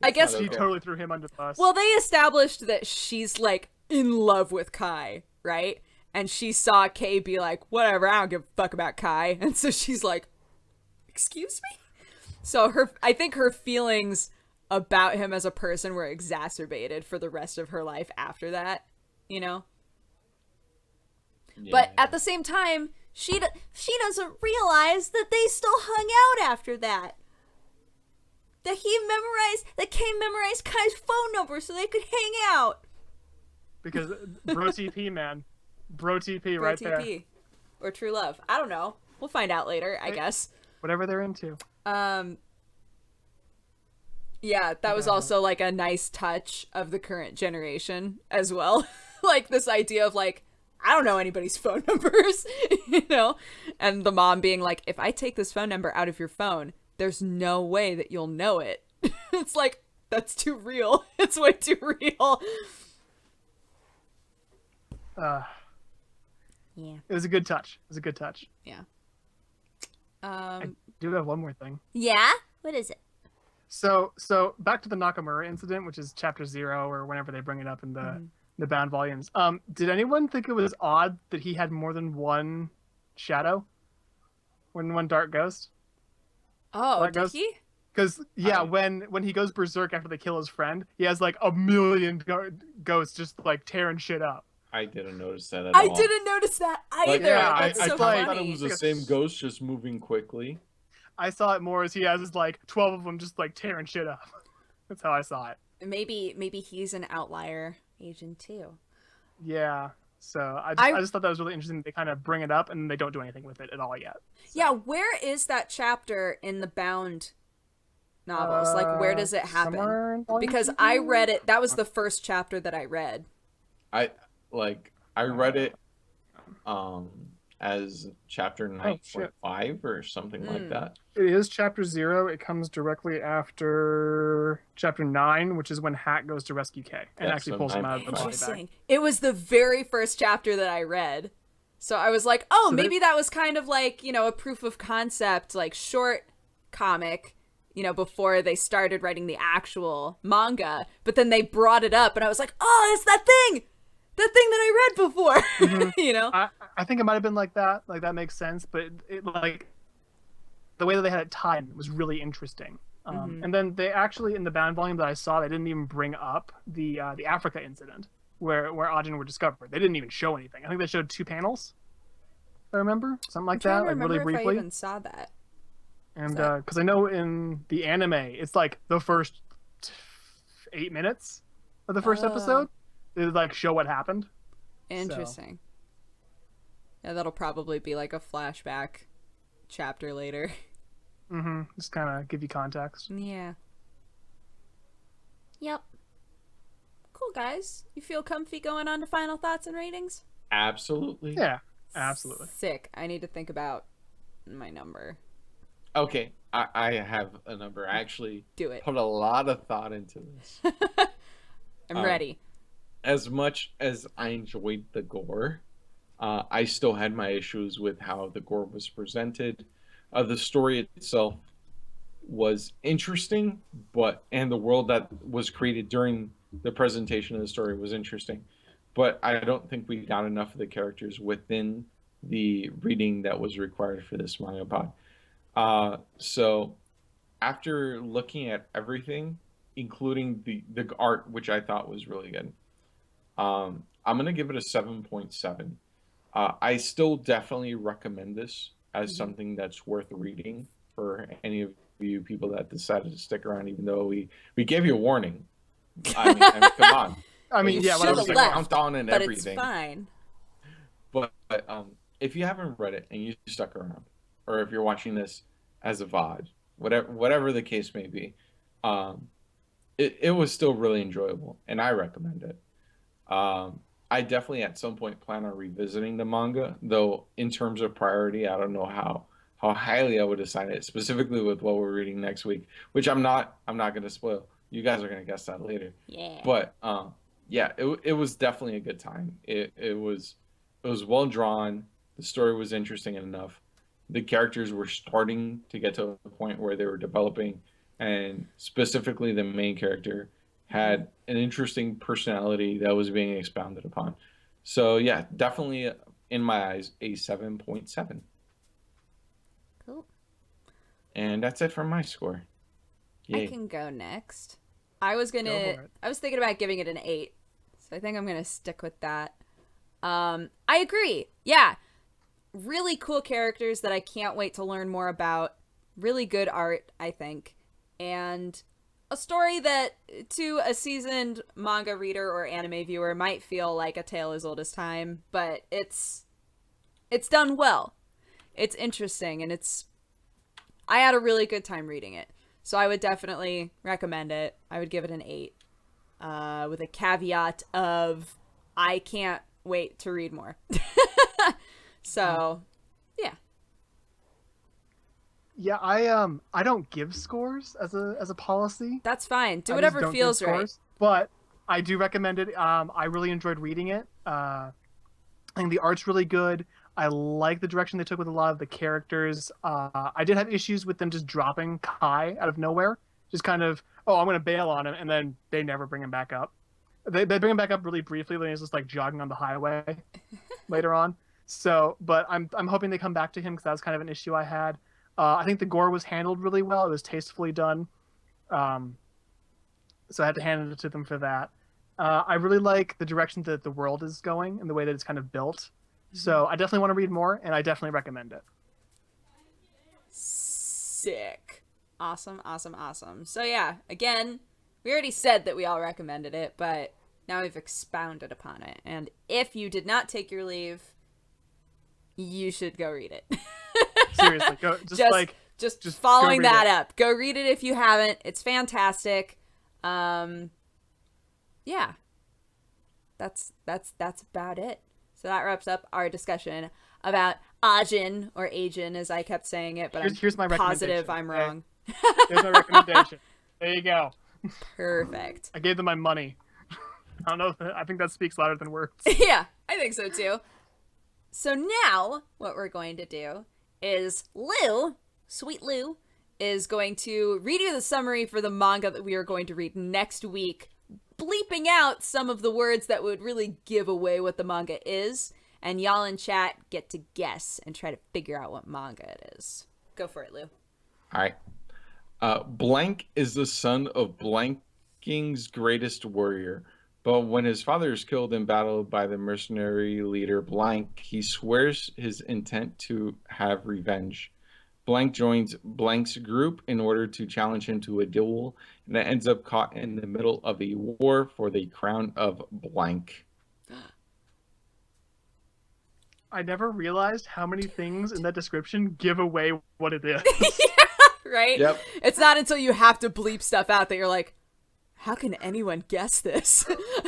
[SPEAKER 1] I guess
[SPEAKER 3] she totally threw him under the bus.
[SPEAKER 1] Well, they established that she's like in love with Kai, right? And she saw Kay be like, whatever, I don't give a fuck about Kai, and so she's like, excuse me? So I think her feelings about him as a person were exacerbated for the rest of her life after that. you know?
[SPEAKER 2] Yeah.
[SPEAKER 1] But at the same time, she doesn't realize that they still hung out after that. That Kay memorized Kai's phone number so they could hang out.
[SPEAKER 3] Because bro TP, man. Bro TP right there.
[SPEAKER 1] TP. Or true love. I don't know. We'll find out later, I guess.
[SPEAKER 3] Whatever they're into.
[SPEAKER 1] Yeah, that was also like a nice touch of the current generation as well. Like this idea of like, I don't know anybody's phone numbers, you know? And the mom being like, if I take this phone number out of your phone, there's no way that you'll know it. It's like, that's too real. It's way too real. Yeah.
[SPEAKER 3] It was a good touch.
[SPEAKER 1] Yeah.
[SPEAKER 3] I do have one more thing.
[SPEAKER 1] Yeah? What is it?
[SPEAKER 3] So back to the Nakamura incident, which is chapter 0 or whenever they bring it up in the bound volumes. Did anyone think it was odd that he had more than one shadow? One dark ghost?
[SPEAKER 1] Oh, did he?
[SPEAKER 3] Because when he goes berserk after they kill his friend, he has like a million ghosts just like tearing shit up.
[SPEAKER 2] I didn't notice that at all.
[SPEAKER 1] I didn't notice that either.
[SPEAKER 2] Like, yeah,
[SPEAKER 1] That's so
[SPEAKER 2] I
[SPEAKER 1] funny.
[SPEAKER 2] thought it was the same ghost just moving quickly.
[SPEAKER 3] I saw it more as he has like 12 of them just like tearing shit up. That's how I saw it.
[SPEAKER 1] Maybe he's an outlier agent too.
[SPEAKER 3] Yeah. So I just thought that was really interesting. They kind of bring it up and they don't do anything with it at all yet. So.
[SPEAKER 1] Yeah, where is that chapter in the bound novels? Like, where does it happen? Because I read it. That was the first chapter that I read.
[SPEAKER 2] I read it as chapter 9.5 or something like that.
[SPEAKER 3] It is chapter 0. It comes directly after chapter 9, which is when Hat goes to rescue Kay and actually pulls him out of the body bag.
[SPEAKER 1] It was the very first chapter that I read. So I was like, oh, maybe that was kind of like, you know, a proof of concept, like short comic, you know, before they started writing the actual manga. But then they brought it up and I was like, oh, it's that thing! That thing that I read before, you know?
[SPEAKER 3] I think it might have been like that. Like, that makes sense. But it like, the way that they had it tied was really interesting. And then they actually, in the bound volume that I saw, they didn't even bring up the Africa incident where Ajin were discovered. They didn't even show anything. I think they showed 2 panels. If I remember. Something like that. Like, really briefly.
[SPEAKER 1] If I even saw that.
[SPEAKER 3] And, because I know in the anime, it's like the first 8 minutes of the first episode. They like show what happened.
[SPEAKER 1] Interesting. So. Yeah, that'll probably be like a flashback chapter later.
[SPEAKER 3] Just kind of give you context.
[SPEAKER 1] Yeah. Yep. Cool, guys. You feel comfy going on to final thoughts and ratings?
[SPEAKER 2] Absolutely.
[SPEAKER 3] Yeah, absolutely.
[SPEAKER 1] Sick. I need to think about my number.
[SPEAKER 2] Okay, I have a number. I actually put a lot of thought into this.
[SPEAKER 1] I'm ready.
[SPEAKER 2] As much as I enjoyed the gore, I still had my issues with how the gore was presented. The story itself was interesting, and the world that was created during the presentation of the story was interesting. But I don't think we got enough of the characters within the reading that was required for this MangaPod. So after looking at everything, including the art, which I thought was really good, I'm going to give it a 7.7. I still definitely recommend this as something that's worth reading for any of you people that decided to stick around, even though we gave you a warning. I mean come on.
[SPEAKER 3] I mean, yeah,
[SPEAKER 2] what was the countdown and
[SPEAKER 1] but
[SPEAKER 2] everything.
[SPEAKER 1] It's fine.
[SPEAKER 2] But if you haven't read it and you stuck around, or if you're watching this as a VOD, whatever the case may be, it was still really enjoyable, and I recommend it. I definitely at some point plan on revisiting the manga, though in terms of priority, I don't know how highly I would assign it, specifically with what we're reading next week, which I'm not going to spoil. You guys are going to guess that later.
[SPEAKER 1] Yeah.
[SPEAKER 2] But yeah, it was definitely a good time. It was well drawn. The story was interesting enough. The characters were starting to get to a point where they were developing, and specifically the main character had an interesting personality that was being expounded upon. So yeah, definitely in my eyes a 7.7.
[SPEAKER 1] Cool.
[SPEAKER 2] And that's it for my score. Yay.
[SPEAKER 1] I can go next. I was thinking about giving it an 8. So I think I'm going to stick with that. I agree. Yeah. Really cool characters that I can't wait to learn more about. Really good art, I think. And a story that to a seasoned manga reader or anime viewer might feel like a tale as old as time, but it's done well. It's interesting, and I had a really good time reading it. So I would definitely recommend it. I would give it an 8. With a caveat of I can't wait to read more. So, yeah.
[SPEAKER 3] Yeah, I don't give scores as a policy.
[SPEAKER 1] That's fine. Do
[SPEAKER 3] I just
[SPEAKER 1] whatever
[SPEAKER 3] don't give
[SPEAKER 1] feels right.
[SPEAKER 3] scores, but I do recommend it. I really enjoyed reading it. I think the art's really good. I like the direction they took with a lot of the characters. I did have issues with them just dropping Kai out of nowhere. Just kind of, oh, I'm going to bail on him, and then they never bring him back up. They bring him back up really briefly when he's just like jogging on the highway later on. So, but I'm hoping they come back to him because that was kind of an issue I had. I think the gore was handled really well. It was tastefully done. So I had to hand it to them for that. I really like the direction that the world is going and the way that it's kind of built. So I definitely want to read more, and I definitely recommend it.
[SPEAKER 1] Sick. Awesome. So yeah, again, we already said that we all recommended it, but now we've expounded upon it. And if you did not take your leave, you should go read it.
[SPEAKER 3] Seriously, go
[SPEAKER 1] just following
[SPEAKER 3] go read
[SPEAKER 1] that
[SPEAKER 3] it.
[SPEAKER 1] up. Go read it if you haven't. It's fantastic. Yeah. That's about it. So that wraps up our discussion about Ajin, or Ajin as I kept saying it, but
[SPEAKER 3] Here's my
[SPEAKER 1] I'm positive
[SPEAKER 3] recommendation,
[SPEAKER 1] I'm
[SPEAKER 3] okay?
[SPEAKER 1] wrong.
[SPEAKER 3] Here's my recommendation. There you go.
[SPEAKER 1] Perfect.
[SPEAKER 3] I gave them my money. I don't know. I think that speaks louder than words.
[SPEAKER 1] Yeah, I think so too. So now what we're going to do is Sweet Lou, is going to read you the summary for the manga that we are going to read next week, bleeping out some of the words that would really give away what the manga is, and y'all in chat get to guess and try to figure out what manga it is. Go for it, Lou.
[SPEAKER 2] All right. Blank is the son of Blanking's greatest warrior, but when his father is killed in battle by the mercenary leader Blank, he swears his intent to have revenge. Blank joins Blank's group in order to challenge him to a duel, and it ends up caught in the middle of a war for the crown of Blank.
[SPEAKER 3] I never realized how many things in that description give away what it is.
[SPEAKER 1] Right?
[SPEAKER 2] Yep.
[SPEAKER 1] It's not until you have to bleep stuff out that you're like, how can anyone guess this?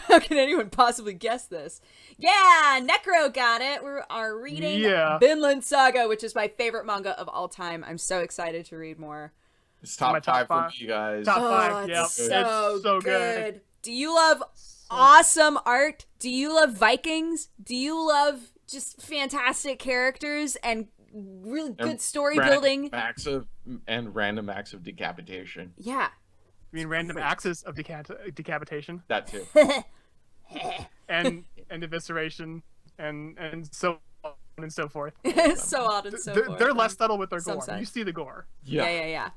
[SPEAKER 1] How can anyone possibly guess this? Yeah, Necro got it. We are reading Vinland Saga, which is my favorite manga of all time. I'm so excited to read more.
[SPEAKER 2] It's top five for me, you guys.
[SPEAKER 3] Top five,
[SPEAKER 1] It's
[SPEAKER 3] yeah.
[SPEAKER 1] so,
[SPEAKER 3] so
[SPEAKER 1] good. Do you love awesome art? Do you love Vikings? Do you love just fantastic characters and really good story building?
[SPEAKER 2] Random acts of decapitation.
[SPEAKER 1] Yeah.
[SPEAKER 3] I mean, random axes of decapitation.
[SPEAKER 2] That too.
[SPEAKER 3] and evisceration and so on and so forth.
[SPEAKER 1] So on and so forth.
[SPEAKER 3] They're less subtle with their gore.
[SPEAKER 1] Some
[SPEAKER 3] You see the gore.
[SPEAKER 1] Yeah.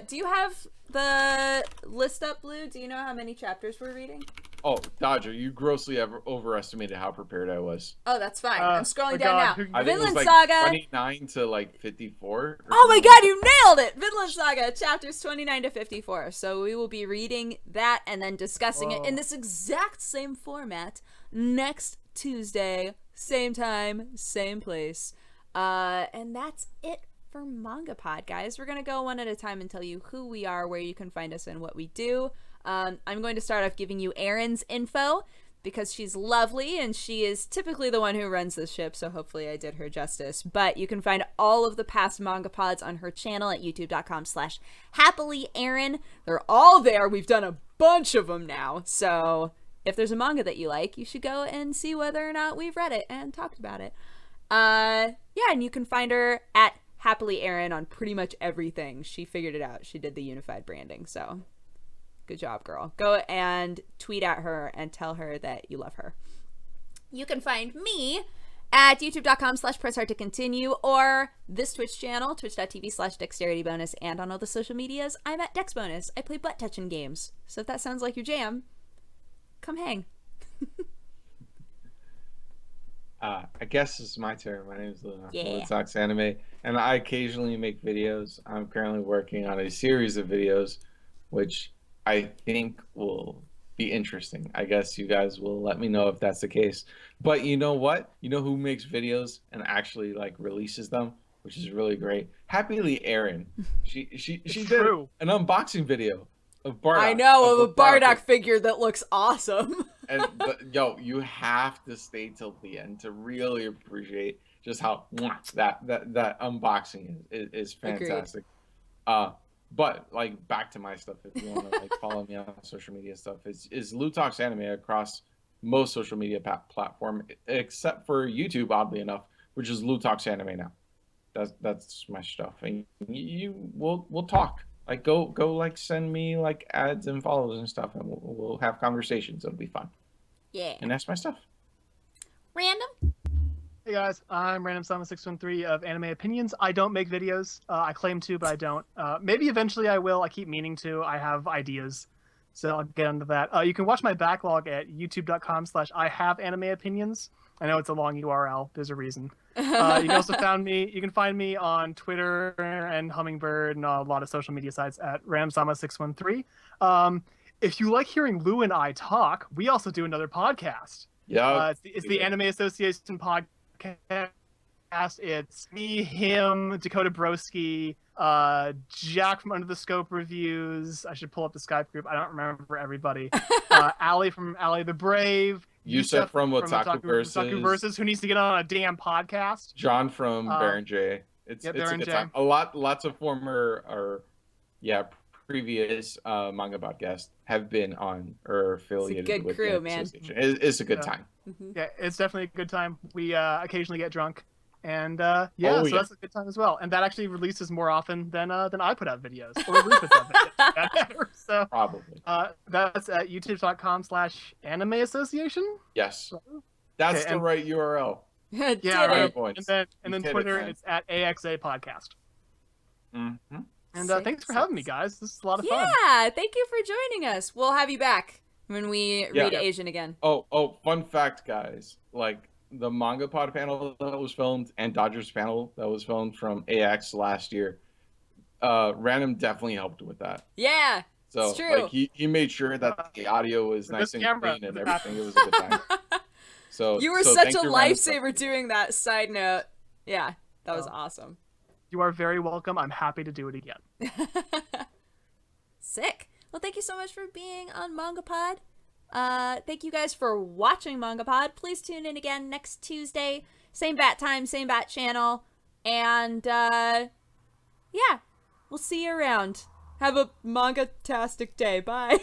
[SPEAKER 1] Do you have the list up, Lou? Do you know how many chapters we're reading?
[SPEAKER 2] Oh, Dodger, you grossly overestimated how prepared I was.
[SPEAKER 1] Oh, that's fine. I'm scrolling down now.
[SPEAKER 2] I think it was
[SPEAKER 1] Vinland
[SPEAKER 2] like
[SPEAKER 1] Saga.
[SPEAKER 2] 29 to like 54.
[SPEAKER 1] Oh my god, you nailed it! Vinland Saga, chapters 29 to 54. So we will be reading that and then discussing it in this exact same format next Tuesday, same time, same place. And that's it for MangaPod, guys. We're going to go one at a time and tell you who we are, where you can find us, and what we do. I'm going to start off giving you Erin's info because she's lovely and she is typically the one who runs this ship, so hopefully I did her justice. But you can find all of the past MangaPods on her channel at youtube.com/happilyerin. They're all there. We've done a bunch of them now, so if there's a manga that you like, you should go and see whether or not we've read it and talked about it. Yeah, and you can find her at Happily Erin on pretty much everything. She figured it out. She did the unified branding, so good job, girl. Go and tweet at her and tell her that you love her. You can find me at youtube.com/pressHardToContinue or this Twitch channel, twitch.tv/dexterity_bonus, and on all the social medias, I'm at DexBonus. I play butt-touching games, so if that sounds like your jam, come hang.
[SPEAKER 2] I guess it's my turn. My name is Luna.
[SPEAKER 1] Yeah.
[SPEAKER 2] Talks anime, and I occasionally make videos. I'm currently working on a series of videos, which I think will be interesting. I guess you guys will let me know if that's the case. But you know what? You know who makes videos and actually like releases them, which is really great. Happily Erin. She did
[SPEAKER 3] true.
[SPEAKER 2] an unboxing video of Bardock.
[SPEAKER 1] I know, of a Bardock
[SPEAKER 2] figure.
[SPEAKER 1] figure that looks awesome.
[SPEAKER 2] And yo, you have to stay till the end to really appreciate just how that unboxing is fantastic. But like back to my stuff, if you want to like follow me on social media stuff, is Lou Talks Anime across most social media platform except for YouTube, oddly enough, which is Lou Talks Anime now. That's my stuff, and we'll talk. Like go like send me like ads and follows and stuff, and we'll have conversations. It'll be fun.
[SPEAKER 1] Yeah.
[SPEAKER 2] And that's my stuff.
[SPEAKER 1] Random?
[SPEAKER 3] Hey guys, I'm Randomsama613 of Anime Opinions. I don't make videos. I claim to, but I don't. Maybe eventually I will. I keep meaning to. I have ideas, so I'll get into that. You can watch my backlog at youtube.com/IHaveAnimeOpinions. I know it's a long URL. There's a reason. You can also You can find me on Twitter and Hummingbird and a lot of social media sites at Randomsama613. If you like hearing Lou and I talk, we also do another podcast.
[SPEAKER 2] Yeah,
[SPEAKER 3] it's the Anime Association podcast. It's me, him, Dakota Broski, Jack from Under the Scope Reviews. I should pull up the Skype group. I don't remember everybody. Allie from Allie the Brave.
[SPEAKER 2] Yusuf from Otaku Versus.
[SPEAKER 3] Who needs to get on a damn podcast.
[SPEAKER 2] John from Baron J. It's a good time. Lots of former previous MangaPod guests have been on or affiliated with
[SPEAKER 1] crew,
[SPEAKER 2] the
[SPEAKER 1] man.
[SPEAKER 2] association. It's a good time.
[SPEAKER 3] Yeah, it's definitely a good time. We occasionally get drunk, and that's a good time as well. And that actually releases more often than I put out videos or Lou puts out videos. So
[SPEAKER 2] Probably.
[SPEAKER 3] that's at youtube.com/anime association.
[SPEAKER 2] Yes, that's the right URL.
[SPEAKER 3] Yeah, right.
[SPEAKER 2] Points.
[SPEAKER 3] And then Twitter, it's at AXA Podcast.
[SPEAKER 2] Mm-hmm.
[SPEAKER 3] And thanks for having me, guys. This is a lot of fun.
[SPEAKER 1] Yeah, thank you for joining us. We'll have you back when we read Asian again.
[SPEAKER 2] Oh, fun fact, guys. Like, the MangaPod panel that was filmed and Dodgers panel that was filmed from AX last year, Random definitely helped with that.
[SPEAKER 1] Yeah,
[SPEAKER 2] so,
[SPEAKER 1] it's true.
[SPEAKER 2] Like, he made sure that the audio was nice and clean and everything. It was a good time. So
[SPEAKER 1] you were such a lifesaver doing that. Side note. Yeah, that was awesome.
[SPEAKER 3] You are very welcome. I'm happy to do it again.
[SPEAKER 1] Sick. Well, thank you so much for being on MangaPod. Thank you guys for watching MangaPod. Please tune in again next Tuesday. Same bat time, same bat channel. And, we'll see you around. Have a manga-tastic day. Bye.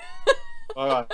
[SPEAKER 2] Bye.